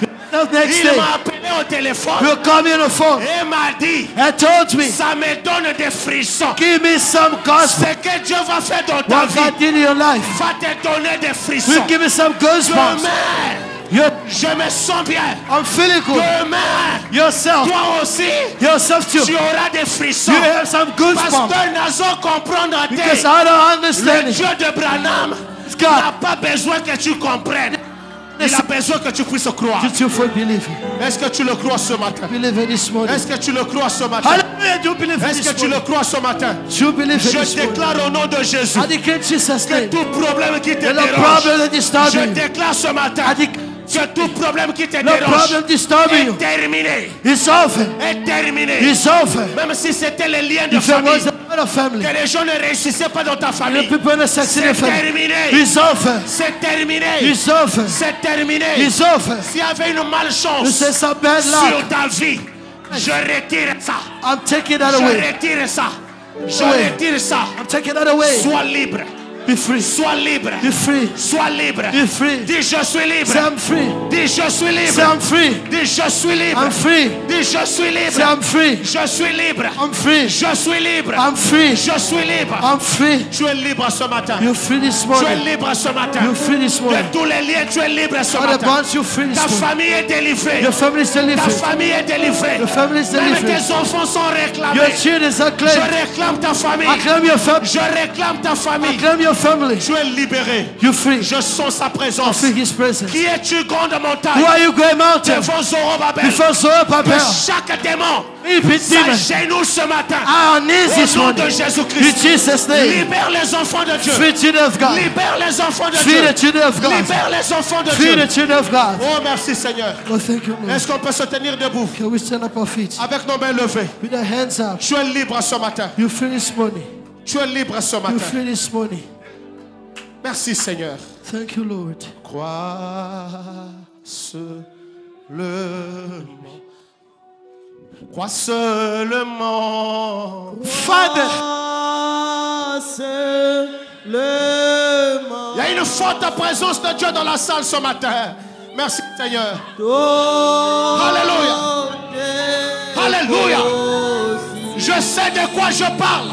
Next Il day. m'a appelé au téléphone You'll call me on the phone. et m'a dit, He told me, ça me donne des frissons. give me some gospel. Ce que Dieu va faire dans ta What vie God did in your life. va te donner des frissons. Will give me some goosebumps. Demain, je me sens bien. I'm feeling good. Demain, Yourself. toi aussi, Yourself too. tu auras des frissons. You have some goosebumps. Pasteur Nazo comprendra Because t I don't le understand it. Dieu de Branham God. n'a pas besoin que tu comprennes. Il a besoin que tu puisses croire. Did you for believe? Est-ce que tu le crois ce matin? Believe in this morning. Est-ce que tu le crois ce matin? Hallelujah. Do you believe in Est-ce this que tu le morning? crois ce matin? Do you believe in Je this morning? déclare au nom de Jésus I declare Jesus' que name. tout problème qui te The dérange, problem that disturb je you. déclare ce matin I declare que tout problème qui te the dérange problem disturbing you. est terminé. It's over. Est terminé. It's over. Même si c'était les liens de If it famille, was a family, que les gens ne réussissaient pas dans ta the famille, people in the succeeding c'est family, terminé. it's over. C'est terminé. It's over. C'est terminé. It's over. S'il y avait une You malchance say some bad sur luck. ta vie, je retire ça. I'm taking that Je away. retire ça. Je Away. retire ça. I'm taking that away. Sois libre. Be free. Sois libre. Be free. Sois libre. Be free. Dis je suis libre. Say I'm free. Dis je suis Say libre. I'm free. Dis je suis libre. I'm free. Dis je suis Say libre. I'm free. Je suis libre. I'm free. Je suis libre. I'm free. Je suis libre. I'm free. Tu es libre ce matin. You're free this Tu es morning. libre ce matin. You're free this De morning. tous les liens, tu es libre ce All the matin. bonds you're free Ta this morning. famille est délivrée. Your family is Ta delivered. famille est délivrée. Your family is Même delivered. tes enfants sont réclamés. Your children are Je claimed. réclame ta famille. I claim your family. Je réclame ta I famille. claim your family. Tu es libéré. You're free. Je sens sa I présence. feel His presence. Qui es-tu, grande Who montagne? are you, great mountain? Devant Zorobabel. Before Zerubbabel, Chaque démon we be demon. s'agenouille ce matin. Our knees this Au nom morning. de In Jésus-Christ. Jesus' name. Libère les enfants de Dieu. Free children of God. Libère les enfants de Free Dieu. the children of God. Libère les enfants de Free Dieu. the children of God. Oh, merci Seigneur. Oh, thank you, Lord. Est-ce qu'on peut se tenir debout Can we stand up our feet? avec nos mains levées? With our hands up. Tu es libre ce matin. You're free this morning. Tu es libre ce You're matin. free this morning. Merci Seigneur. Thank you, Lord. Crois seulement. Crois seulement. Father, Il y a une forte présence de Dieu dans la salle ce matin. Merci Seigneur. Alléluia. Alléluia. Je sais de quoi je parle.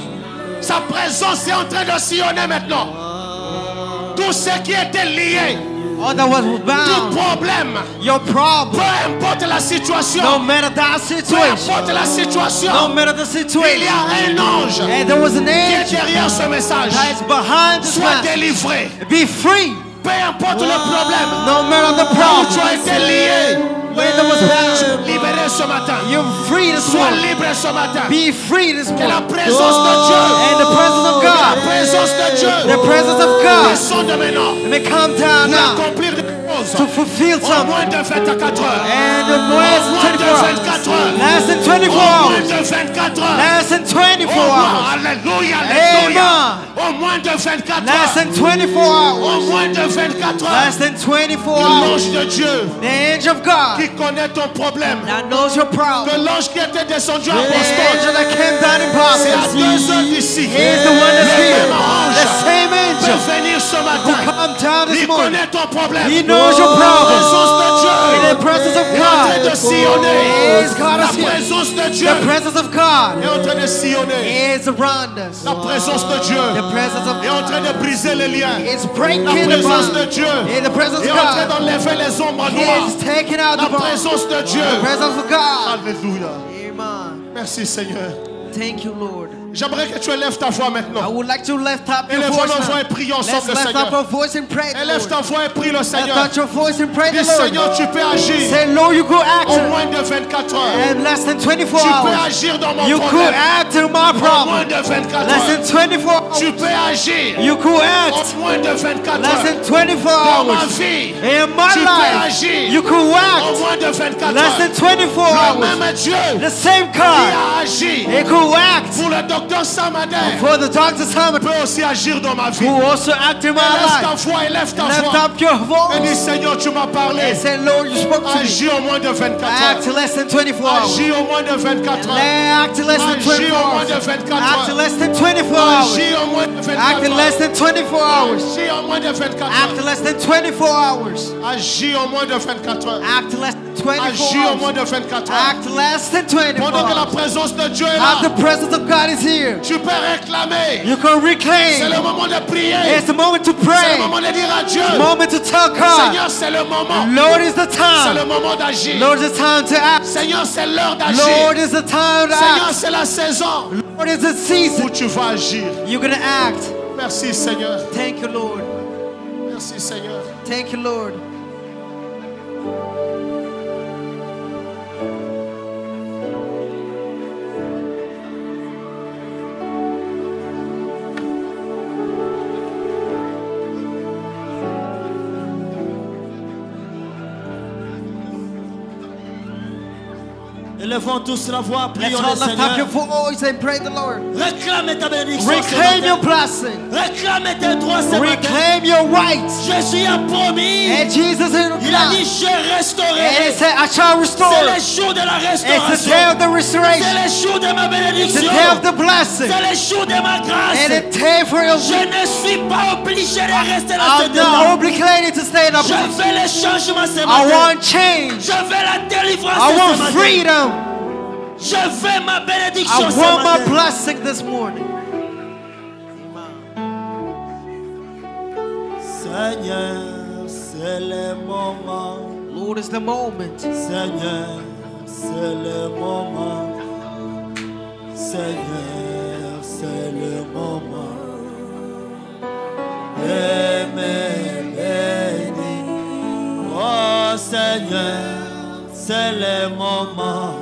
Sa présence est en train de sillonner maintenant. Tout ce qui était lié, All that was tout bound, problème, your problem, peu importe la situation, no matter the peu situation, importe la situation, no matter the il y situation, a un ange and there was an qui est angel derrière ce message. that is behind this Sois man. délivré. Be free, Peu importe le problème, no matter the où tu problem. as été lié, When there was bound, libéré ce matin. you're free this Sois morning. libre ce matin. Be free this Que la morning. présence de Dieu, And the presence of la God, présence de Dieu, the presence of God, descende maintenant may come down pour now accomplir des choses. to fulfill Au something. moins de 24 heures. And the Au less than moins de 24 hours. 24 heures. Less than 24 Au moins hours. de 24 heures. Less than 24 Au moins, hours. alléluia, alléluia. Amen. Au moins de 24 Less heures. than 24 hours. Au moins de 24 heures. Less than 24 Que hours. l'ange de Dieu The angel of God qui connaît ton problème, that knows your que problem. l'ange qui était descendu à The angel Boston, that came down in c'est à Boston. 2 heures d'ici. He is the one that's Le here. même ange The same peut angel venir ce who matin. come down this Il morning. connaît ton problème. He knows your La problem. présence de Dieu In the presence of est en train de God. sillonner. Yes, God La is here. présence de Dieu The presence of God est en train de sillonner. is around us. La présence de Dieu The presence of est en train de briser les liens. is La breaking the présence de bond. Dieu In the presence est of en train God d'enlever les ombres is noires. taking out La the bond. présence de Dieu. The presence of God. Alléluia. Amen. Merci Seigneur. Thank you, Lord. J'aimerais que tu élèves ta voix I maintenant. would like to lift up your Élève voice nos voix now. et prions Let's ensemble le lift up Seigneur. our voice and pray the Élève ta Lord. voix et prie le Lift Seigneur. up your voice and pray the Dis Lord. Seigneur, tu peux agir Say, Lord, you could act en moins de 24 heures. in less than 24 Tu peux hours. agir dans mon You could problème act in my en moins problem. de 24 Less heures. than 24 hours. Tu peux agir You could en act moins de 24 less heures. than 24 Dans ma hours. vie, In my tu peux life, agir you could en act moins de 24 less than heures. 24 Le hours. même Dieu The same qui God, a agi He could act pour le docteur Samadin for the doctor Simon, peut aussi agir dans ma vie. who also act in my Élève ta life. voix, élève ta Lift voix. up your Et dis voice Seigneur, tu m'as parlé. and say, Lord, you spoke to me. Agis au moins de 24 Act heures. less than 24 hours. Agis au moins de 24 heures. Act less than Agis 24 au moins de hours. 24 Act heures. less than 24 hours. Agis au moins de 24 Act in less heures. than 24 hours. Agis au moins de 24 Act heures. less than 24 hours. Agis au moins de 24 heures. Act less than 24 Agis au moins hours. de 24 heures. Act less than 24 Pendant que la hours. présence de Dieu est As là, the presence of God is here, tu peux réclamer. you can C'est reclaim. le moment de prier. It's the moment to C'est le pray. moment de dire à Dieu. Moment to tell God, Seigneur, c'est le moment. Lord is the C'est le time. moment d'agir. Lord is the time to act. Seigneur, c'est l'heure Lord d'agir. is the time to Seigneur, act. c'est la saison Lord is the season. où tu vas agir. You're going to act. Merci Seigneur. Thank you, Lord. Merci Seigneur. Thank you, Lord. Élevons tous la voix, Let's prions all le lift up your Seigneur. voice and pray the Lord. Réclame ta bénédiction ce Reclaim your matin. blessing. Réclame tes droits ce matin. Reclaim your rights. Jésus a promis. And Jesus is Il a dit, God. je And He restaurerai. said, I shall restore. C'est le jour de la It's the day restauration. of the restoration. C'est le jour de ma It's the bénédiction. day of the blessing. C'est le jour de ma And grâce. the day for your Je ne suis pas obligé de rester dans I'm cet not état. obligated to stay in a Je veux le changement ce I matin. want change. Je veux la délivrance I ce want matin. freedom. Je veux ma I bénédiction ce want my matin. blessing this morning. Seigneur, c'est le moment. Lord, is the moment. Seigneur, c'est le moment. Seigneur, c'est le moment. Et me bénis. Oh Seigneur, c'est le moment.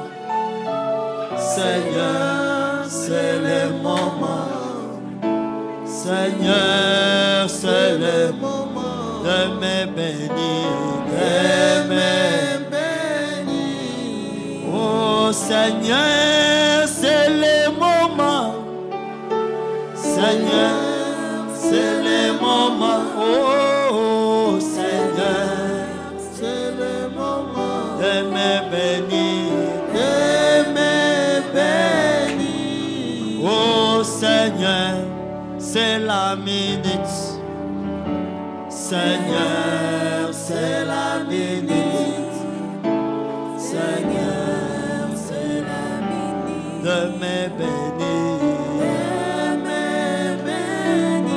Seigneur, c'est le moment. Seigneur, c'est le moment de me bénir, de me bénir. Oh Seigneur, c'est le moment. Seigneur, c'est le moment. Oh Seigneur, c'est le moment de me bénir, de me bénir. Oh Seigneur, c'est la minute. Seigneur, c'est la minute. Seigneur, c'est la minute de me bénir. De me bénir.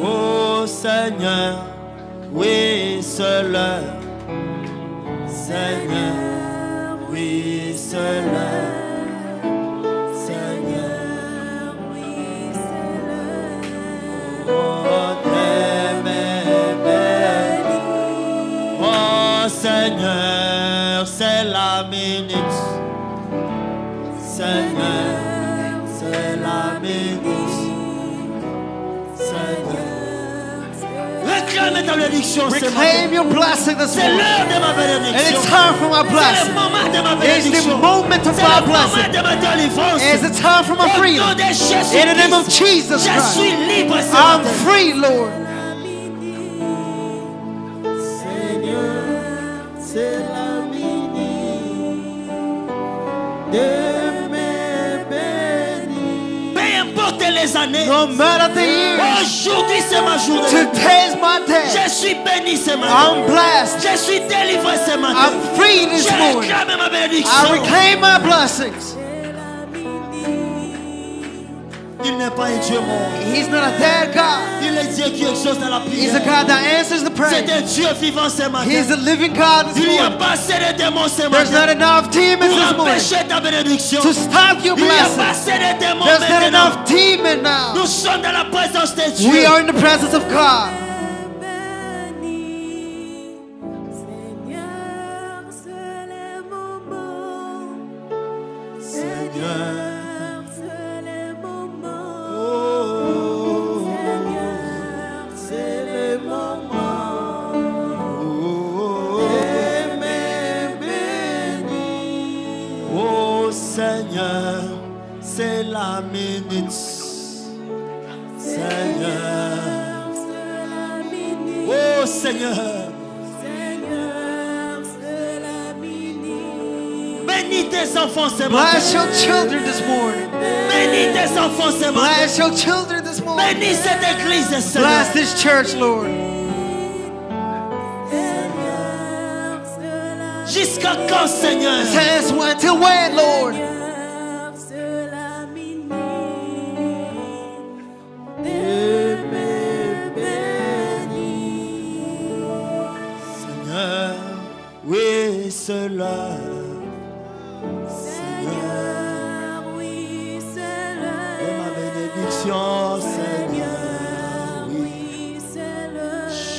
Oh Seigneur, oui, c'est l'heure. Seigneur, oui, c'est l'heure. Seigneur, oui, c'est l'heure. Oh, de me bénir. Oh Seigneur, c'est la minute. Seigneur, c'est la minute. Seigneur. Réclame ta bénédiction ce Reclaim matin. your blessing this C'est morning. l'heure de ma And bénédiction. it's time for my C'est le blessing. moment de ma It's the bénédiction. moment of C'est my le moment blessing. de ma délivrance. It's the time for my Au nom freedom. de Jésus In the name of Christ, Jesus je Christ. suis libre ce I'm matin. free, Lord. Seigneur, c'est la minute de me bénir. Peu importe les années, No matter the year, aujourd'hui c'est ma journée. today's my day. Je suis béni ce matin. I'm blessed. Je suis délivré ce matin. I'm free this Je morning. réclame ma bénédiction. I reclaim my blessings. Il n'est pas un Dieu mort. He's not a dead God. Il est Dieu qui exauce dans la He's a prière. God that answers the C'est prayer. un Dieu vivant ce matin. He's a living God this Il n'y a morning. pas assez de démons ce There's not matin enough demons pour this morning empêcher ta bénédiction. to stop your Il n'y a pas blessing. assez de démons There's not maintenant. enough demon now. Nous sommes dans la présence de We Dieu. are in the presence of God. Oh Seigneur, c'est la minute. Seigneur, oh Seigneur, bénis tes enfants ce Bless your matin. children this morning. Bénis tes enfants ce matin. Bless your children this morning. Bénis cette église, Seigneur. Bless this church, Lord. Jusqu'à quand, Seigneur? Since when till when, Lord? Seigneur, oui, cela. Seigneur, de ma bénédiction, Seigneur, oui.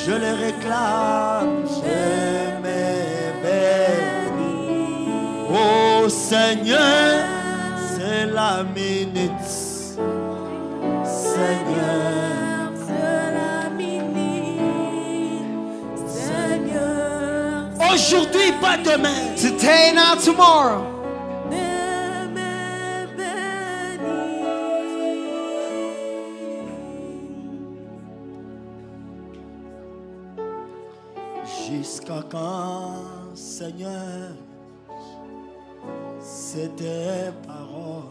Je le réclame, je me bénis. Oh Seigneur, c'est la minute. Seigneur. Aujourd'hui, pas demain. Today, not tomorrow. Jusqu'à quand, Seigneur, c'est tes paroles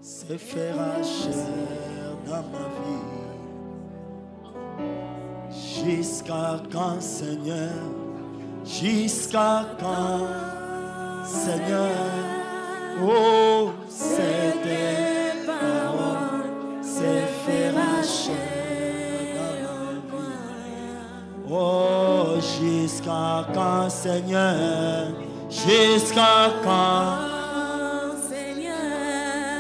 se fera chair dans ma vie. Jusqu'à quand, Seigneur, jusqu'à quand, Seigneur, oh, c'est tes paroles se fera chair dans ma vie. Oh, jusqu'à quand, Seigneur, jusqu'à quand,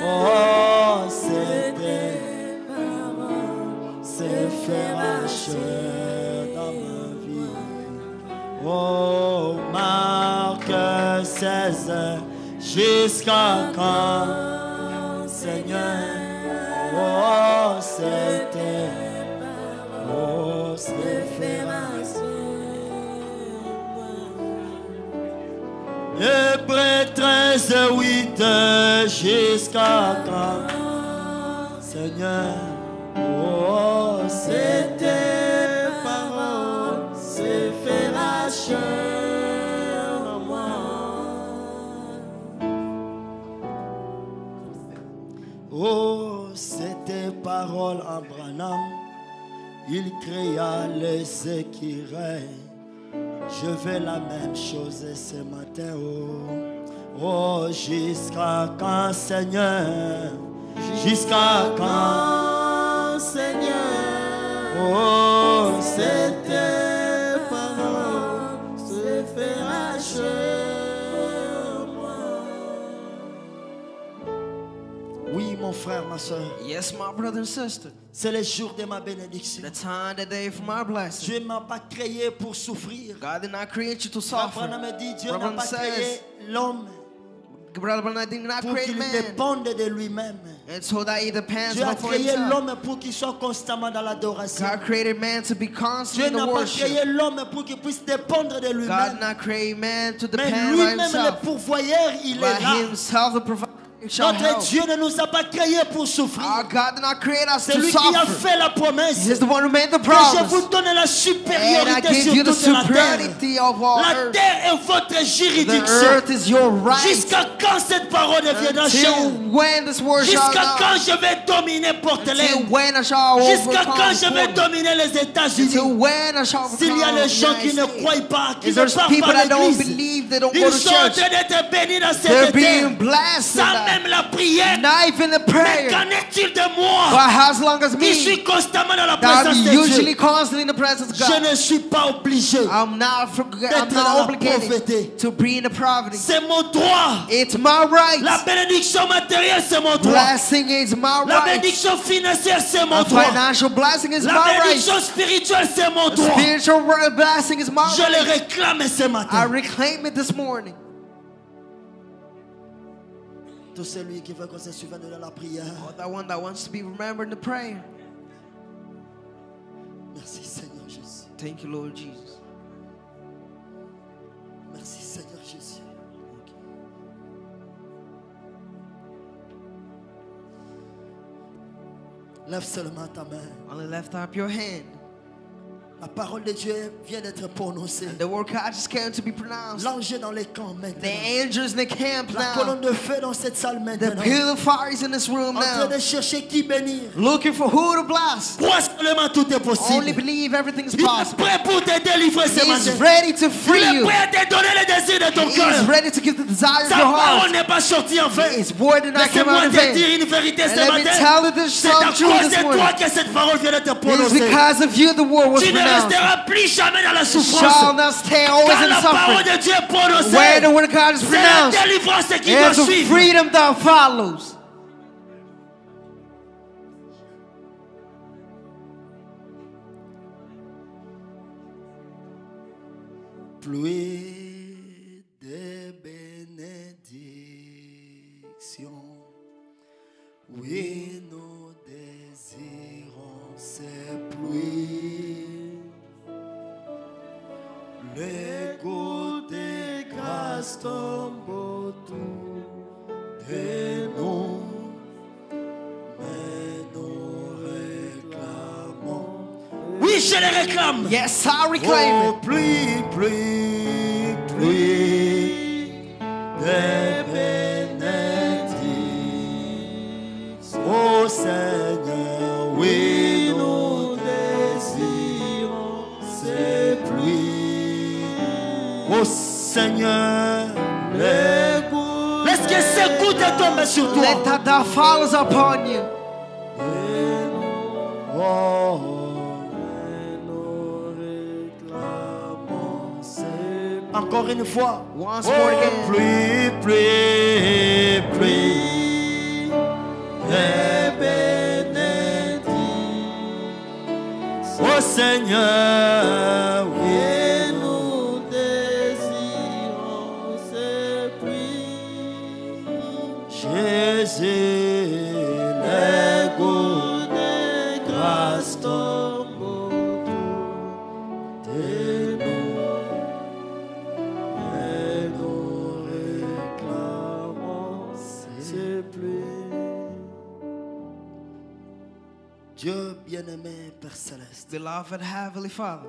oh, c'est tes paroles se fera chair dans ma vie. Oh, Marc 16, jusqu'à quand, Seigneur, oh, c'est tes paroles se fera Hébreux 13, 8, jusqu'à quand, Seigneur, oh, c'est tes paroles se fera chair en moi. Oh, c'est tes paroles en Branham, il créa les écureuils. Je veux la même chose ce matin, oh, oh, jusqu'à quand, Seigneur, jusqu'à quand, Seigneur, oh, c'est tes paroles se fera chair en moi. Oui, mon frère, ma soeur, Yes, my brother and sister. c'est le jour de ma bénédiction. The time, the day for my blessing. Dieu ne m'a pas créé pour souffrir. God did not create you to suffer. Abraham me dit, Dieu n'a Abraham pas says, créé l'homme Brother Branham did not pour create qu'il man. dépende de lui-même. And so that he depends Dieu a upon créé himself. l'homme pour qu'il soit constamment dans l'adoration. God created man to be constant Dieu in the n'a pas créé worship. l'homme pour qu'il puisse dépendre de God lui-même. did not create man to Mais depend on lui-même, le himself. pourvoyeur, il But est là. himself, the provider, shall Notre help. Dieu ne nous a pas créés pour souffrir. Our God did not create us C'est to lui qui a suffer. fait la promesse. He's the one who made the Que je promise. vous donne la And I supériorité give sur you the toute la terre. superiority of all La earth. terre est votre The juridiction. earth is your right. Jusqu'à quand cette parole deviendra chair? Till when this word shall Jusqu'à not. quand je vais dominer Till Portland? when I shall Jusqu'à overcome quand je vais Portland. dominer les États-Unis? Till when I shall S'il y a overcome des gens the qui ne United States. croient pas, qui Is ne there's partent people pas à that don't l'église, believe, they don't go ils to sont en church. train d'être bénis dans They're cette terre. being blessed in Sa that. même la prière. Not even the Mais prayer. qu'en est-il de moi But as long as qui me, suis constamment dans la that présence I'm de Dieu? usually constantly in the presence of Je God, ne suis pas obligé. I'm not D'être dans la obligated pauvreté. to be in the poverty. C'est mon droit. It's my right. La bénédiction matérielle, c'est mon droit. Blessing is my La right. bénédiction financière, c'est mon A droit. financial blessing is La my right. bénédiction spirituelle, c'est mon droit. Spiritual blessing is my Je le right. réclame ce I matin. reclaim it this morning. Tout celui qui veut qu'on se souvienne dans la prière. Oh, that one that wants to be remembered in the prayer. Merci Seigneur Jésus. Thank you, Lord Jesus. Merci Seigneur Jésus. Lève seulement ta main. Only lift up your hand. La parole de Dieu vient d'être prononcée. The word of God just came to be pronounced. L'ange est dans les camps The maintenant. angels in the camp La now. colonne de feu dans cette salle The maintenant. pillar of fire is in this room En train now. de chercher qui bénir. Looking for who to bless. Crois seulement tout est Only possible. believe everything is Il est possible. prêt pour te délivrer ce He's matin. ready to Il free est you. prêt à te donner le désir de ton He's cœur. ready to give the desire of Sa your parole heart. n'est pas sortie en vain. His word did not come out Laisse-moi in te vain. dire une vérité And ce let me matin. tell you this C'est à some truth cause this de morning. toi que cette parole vient d'être It is prononcée. because of you the word was Tu ne pronounced. resteras plus jamais dans la Shall souffrance. not stay always Quand in la parole suffering. de Dieu est prononcée, Where the word of God is c'est la pronounced, délivrance qui doit there's a suivre. freedom that follows. Pluie de bénédictions. Oui, nous désirons ces pluies. Les gouttes de grâce tombent autour de nous. Mais nous réclamons. Oui, je les réclame. Yes, I reclaim Oh, it. pluie, pluie, pluie de bénédictions. Oh Seigneur, oui, nous désirons ces pluies. Oh Seigneur, laisse que ces gouttes tombent sur toi. Let that follows upon you. Oh, encore une fois. Once more again. Pluie, pluie, pluie. Et bénédiction. Oh Seigneur, oui, nous désirons ces pluies. Jésus, les gouttes de grâce tombent autour de nous. Et nous réclamons ces pluies. Dieu bien-aimé, Père Céleste, Beloved Heavenly Father,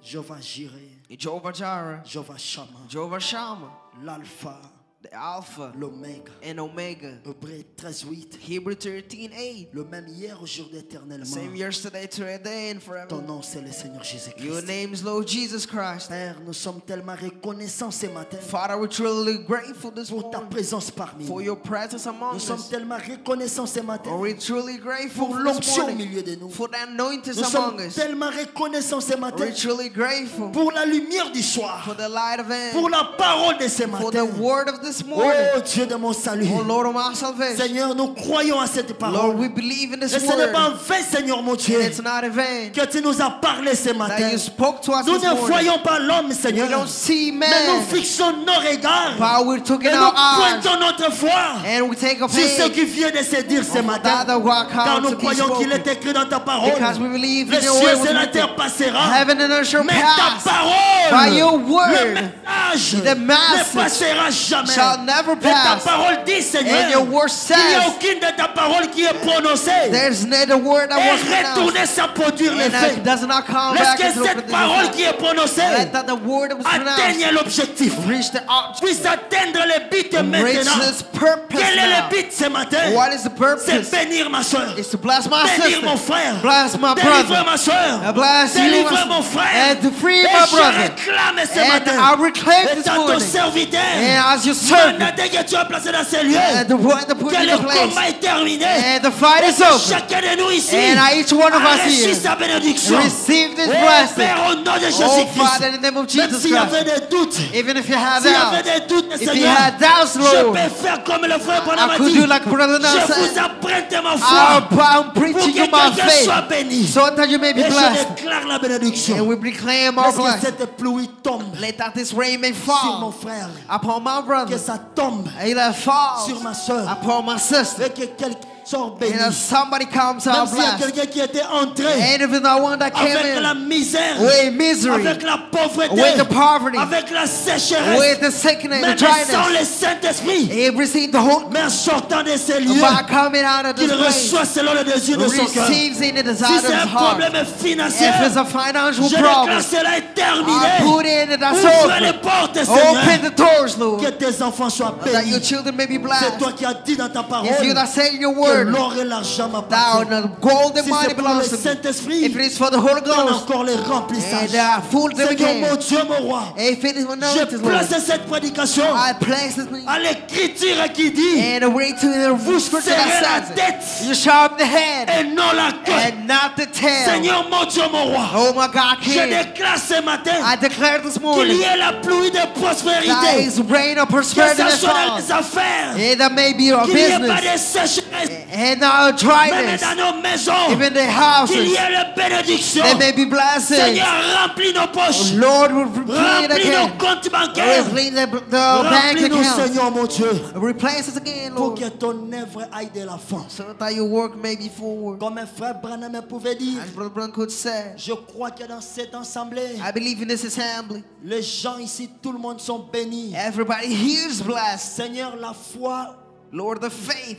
Jehovah Jireh, Jehovah Jireh, Jehovah Shammah, Jehovah Shammah, l'Alpha, the Alpha l'Oméga, and Omega. Hébreux 13:8, Hebrew 13:8. le même hier, aujourd'hui, éternellement. Same yesterday, today, and Ton forever. nom, c'est le Seigneur Your Jésus-Christ. name is Lord Jesus Christ. Père, nous sommes tellement reconnaissants ce matin Father, we're truly grateful this pour ta morning présence parmi for nous. your presence among Nous sommes us. tellement reconnaissants ce matin We're truly grateful pour this l'onction au morning milieu de nous. for the anointings Nous among sommes us. tellement reconnaissants ce matin We're truly grateful pour la lumière du soir, for the light of pour end, la parole de ce for the matin. word of this morning. Oh Dieu de mon salut. Oh Lord of my salvation. Seigneur, nous croyons à cette Lord, parole. we believe in Et this ce n'est pas en word. vain, Seigneur mon Dieu, And it's not in vain que tu nous as parlé ce matin. that you spoke to us Nous this ne morning. voyons pas l'homme, We Seigneur, don't see mais nous man, fixons nos regards but we're taking et nous our eyes pointons notre foi and we take a sur ce faith qui vient de se dire ce matin. that walk Car out nous to be croyons qu'il spoken. est écrit dans ta parole. Because we believe Les in your cieux word et was la written. terre passera, Heaven and earth shall mais ta pass, parole, by your word, le message, the ne message passera jamais. shall never Et ta pass. parole dit, Seigneur, And your word qu'il n'y a says aucune de ta parole qui est prononcée there's not a word that was et retourner pronounced sans produire and l'effet. that does not come Laisse back que into cette parole qui est prononcée Let that the word that was pronounced atteigne l'objectif, reach the object, puisse atteindre le but reach maintenant. its purpose Quel est le now. but ce matin? What is the C'est purpose? bénir ma soeur, It's to bless my bénir mon sister, frère, bless my délivrer brother, ma soeur, bless you, délivrer mon frère. and to free Et my je brother. réclame ce And matin, I reclaim this étant ton morning. serviteur, And as your mon serve you. Dès que tu es placé dans ces lieux, And the one that put que in le the place. combat est terminé. And the fight is over. Chacun de nous ici And each one of a us reçu here sa bénédiction. receive this Oh blessing. Père, au nom de Oh Jésus-Christ. Father, in the name of Même Jesus s'il y avait Christ. des doutes, Even if you have s'il y avait doubts, des doutes, if you Seigneur, had doubts, je Lord, peux faire comme le frère Branham I a could dit. do like Brother Now Je vous said. apprête ma I'm foi pour preaching que you my quelqu'un faith soit béni. so that you may be Et je blessed. déclare la bénédiction. And we proclaim our Laisse que blessing. cette pluie tombe Let that this rain may sur mon fall frère. upon my brother. Que ça tombe And that falls sur ma soeur. upon my sister. Et que quelqu'un soit béni. And that somebody comes Même out s'il y a blessed. quelqu'un qui était entré And if it's the one that came avec la in misère, with misery, avec la pauvreté, with the poverty, avec la sécheresse, with the sickness, the même sans dryness, le Saint-Esprit, he received the whole mais en sortant de ces lieux, by coming out of qu'il this place, reçoit selon le désir de son cœur. receives in the desire Si of c'est his un heart. problème financier, If it's a financial je déclare problem, cela est I terminé. put in that's Ouvre les over. portes, Open Seigneur. the doors, Lord, Que tes enfants soient that your bénis. children may be C'est blessed. toi qui as dit dans ta parole It's you that say in your que word, l'or et l'argent thou m'appartiennent. the gold and Si money c'est pour le belongs to me. Saint-Esprit, If it is for the Holy donne Ghost, encore les remplissages. and full them Seigneur, mon again. Dieu, mon roi, If it is je anointed, Lord, place cette prédication I place this à l'écriture qui dit and away to the vous scripture serrez that la says tête it. You sharpen the head et non la queue. and not the tail. Seigneur, mon Dieu, mon roi, Oh my God, je King, déclare ce matin I declare this qu'il morning y ait la pluie de that prospérité, is rain of que prosperity ça that soit dans falls. les affaires, And that may be our qu'il n'y ait pas business de sécheresse, and our même dryness, dans nos maisons, even the qu'il y houses. ait la bénédiction. There may be blessings. Seigneur, remplis nos poches, Lord will replete remplis nos again. comptes bancaires, Replete the bank remplis-nous, account. Seigneur, mon Dieu, Replace us again, pour Lord, que ton œuvre aille de l'avant. so that your work may be forward. Comme un frère Branham pouvait dire, As Brother Branham could say, je crois que dans cette assemblée, I believe in this assembly. les gens ici, tout le monde sont bénis. Everybody here is blessed. Seigneur, la foi Lord, the faith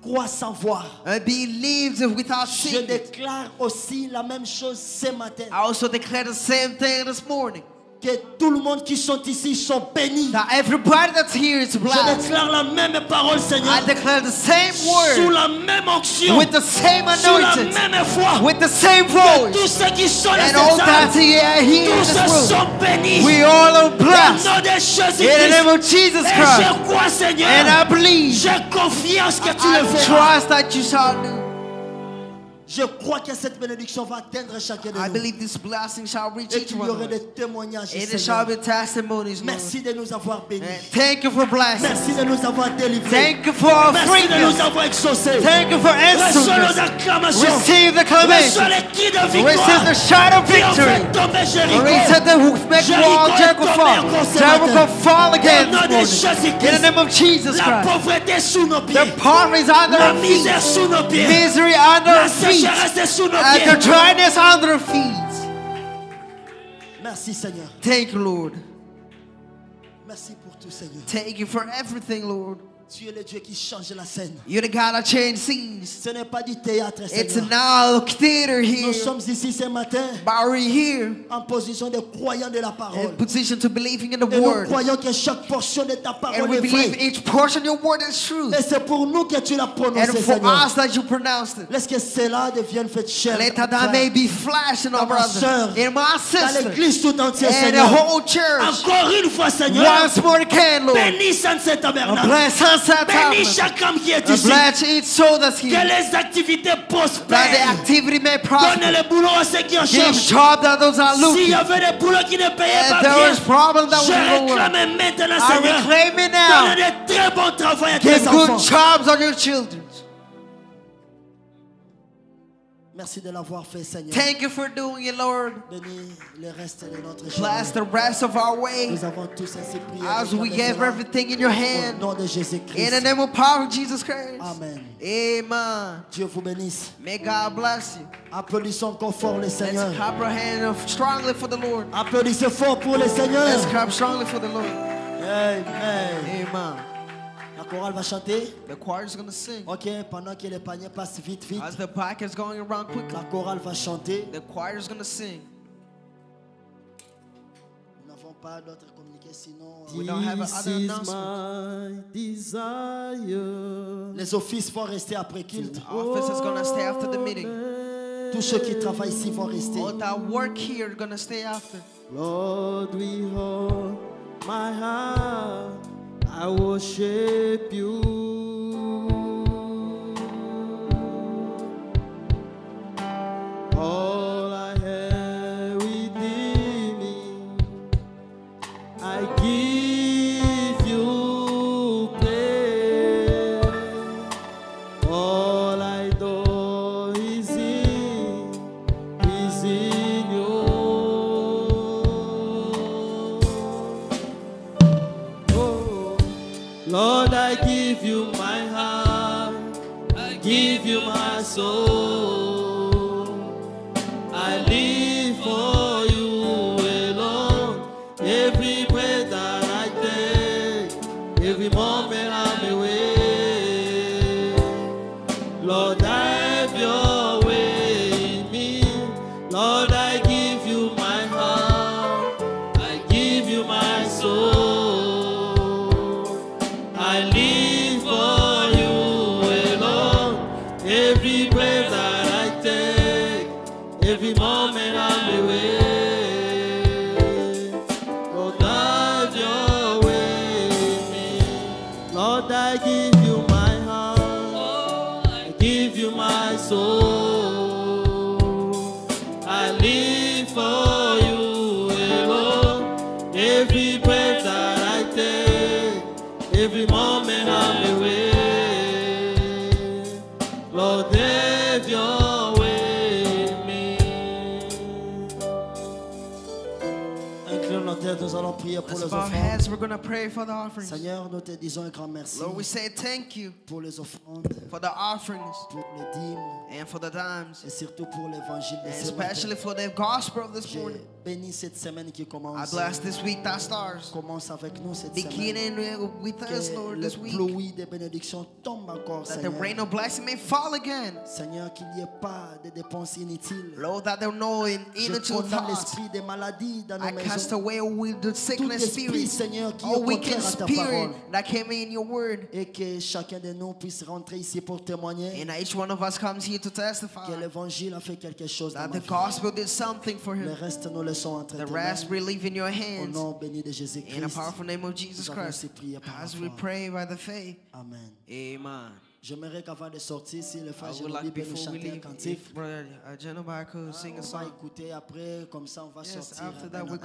croit sans voir. believes without Je seeing it. déclare aussi la même chose ce matin. I also declare the same thing this morning. Que tout le monde qui sont ici sont bénis. That everybody that's here is Je blessed. déclare la même parole, Seigneur. I declare the same Sous word la même onction. with the same Sous la anointing, même foi. with the same Que tous voice. ceux qui sont dans And all cette that salle, here in tous this ceux room, sont bénis. we all are Au blessed. nom de Jésus-Christ. In the name of Jesus Et Christ. je crois, Seigneur. And I believe, J'ai confiance que tu I le feras. trust that you shall do. Je crois que cette bénédiction va atteindre chacun de I nous. believe this blessing shall reach Et each qu'il y one aurait of us. des témoignages, And there Seigneur. shall be testimonies, Lord. Merci de nous avoir bénis. And thank you for blessing. Merci de nous avoir délivrés. Thank you for Merci freeing de nous us. avoir exaucés. Thank you for Reçois nos answering us. acclamations. Receive the Reçois acclamation. les cris de Receive victoire. the shout of Qui ont victory. fait tomber Jéricho. Receive the make wall Jericho fall. Jericho fall again Au nom de this morning. In the Jésus-Christ. name of Jesus La Christ. pauvreté sous nos pieds. The poverty is under La our feet. misère sous nos pieds. Misery under La our feet. sécheresse est sous nos And pieds. the dryness under our feet. Merci, Seigneur. Thank you, Lord. Merci pour tout, Seigneur. Thank you for everything, Lord. Tu es le Dieu qui change la scène. You're the God that changes scenes. Ce n'est pas du théâtre, It's Seigneur. now theater Nous here. sommes ici ce matin But we're here en position de croyants de la in parole. position to believing in the Et nous word. croyons que chaque portion de ta And parole we est believe vraie. each portion of your word is true. Et c'est pour nous que tu l'as prononcé, And for Seigneur. us that you pronounced it. Laisse que cela devienne fait chair. Let that may be flash in our Dans ma sœur, brother, in my Dans sister, l'église tout entière, and the Seigneur. whole church. Encore une fois, Seigneur. Once more again, Lord. Bénis Sunset Tabernacle. Bless Sunset Bénis Tabernacle. chaque âme qui est ici. Bless each soul that's Que here. les activités That the prospèrent. activity may Donne prosper. le boulot à ceux qui en Give cherchent. job that those are S'il y looking. avait des boulots qui ne payaient And pas there bien, is problem that je we don't work. réclame maintenant, I Seigneur. reclaim it Donne now. de très bons travaux à Give tes good enfants. jobs on your children. Merci de l'avoir fait, Seigneur. Thank you for doing it, Lord. Bénis le reste de notre Bless journée. the rest of our way Nous avons tous ainsi prié. as we give everything in your Au hand. nom de In Jésus-Christ. the name of power of Jesus Christ. Amen. Amen. Dieu vous bénisse. May God bless you. Applaudissons encore fort le Let's Seigneur. clap our hands strongly for the Lord. Applaudissez fort pour le Seigneur. Let's clap strongly for the Lord. Amen. Amen. La chorale va chanter. The choir is going to sing. Ok, pendant que les paniers passent vite, vite. As the pack is going around quickly, La chorale va chanter. the choir is going to sing. Nous n'avons pas d'autres communiqués, sinon We don't have This other is announcements. my desire. les offices vont rester après culte. Office is going to stay after the meeting. Tous ceux qui travaillent ici vont rester. All that work here are going to stay after. Lord, we hold my heart worship you. All I have within me, I give you praise. All I do is in you. Oh, Lord, I give you my heart, I give you my soul. I live for you alone. Every breath that I take, every moment I'm away. Lord, have your way in me. Lord, I give you my heart, I give you my soul. I live for you alone. Every breath that I take, every moment I'm away. Lord, have your way in me. Lord, I give you my heart, I give you my soul. I live for you alone. Every breath that I take, every moment I'm away. Lord, have your way in me. Inclinons nos têtes, nous allons prier pour Let's les bow our offrandes. heads. We're going to pray for the offerings. Seigneur, nous te disons un grand merci Lord, we say thank you pour les offrandes, for the offerings pour les dîmes and for the times, et surtout pour l'évangile de and ce especially matin. for the gospel of this J'ai morning. béni cette semaine qui I commence. bless this week that starts. Commence avec nous cette semaine. Beginning with us, Que Lord, le this week. pluie des bénédictions tombe encore, That the Seigneur. rain of blessing may fall again. Seigneur, qu'il n'y ait pas de dépenses inutiles. Lord, that there are no Je inutile condamne thoughts. l'esprit des maladies dans nos I cast maisons. away with the Tout sickness esprit, spirit, Seigneur, qui est all au wicked contraire à ta spirit parole. that came in your word. Et que chacun de nous puisse rentrer ici pour témoigner And each one of us comes here to testify que l'évangile a fait quelque chose dans that ma the vie. gospel did something for Le him. reste, nous laissons entre The tes rest mains. we leave in your Au hands. nom béni de In the Jésus-Christ. powerful name of Jesus Nous avons Christ. ainsi prié par la As we foi. pray by the faith. Amen. Amen. J'aimerais qu'avant de sortir, si le I frère would Génobi like peut nous before we chanter un leave, cantique, if Brother Genobi could sing on a va song. écouter après, comme ça on va Yes, sortir. after un that à we're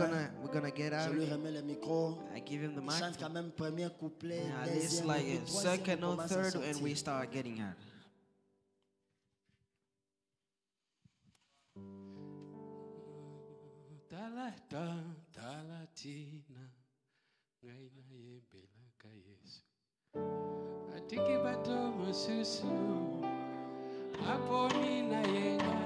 gonna get un. out Je of lui here. remets le micro. I give him the Il chante microphone. quand même premier couplet, Yeah, this deuxième, like et puis a troisième, second on or commence à third, sortir. and we start getting out. Talatina ngaina yembela ka Yesu atiki bato mususu aponi na yenga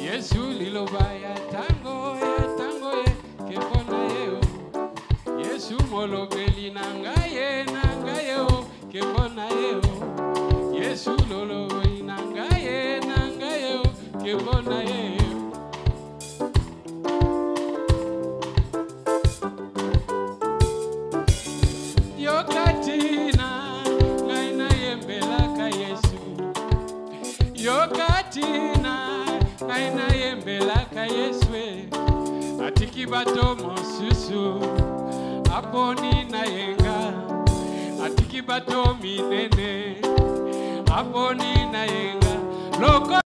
Yesu lilobaya tango ye kepona yeo Yesu molobeli na ngaye o kepona yeo Yesu loloi na ngaye o kepona yeo Yokatina ngaina yembela ka Yesu Yokatina ngaina yembela ka Yesu atiki bato mosusu aponi na yenga atiki bato minene aponi na yenga loko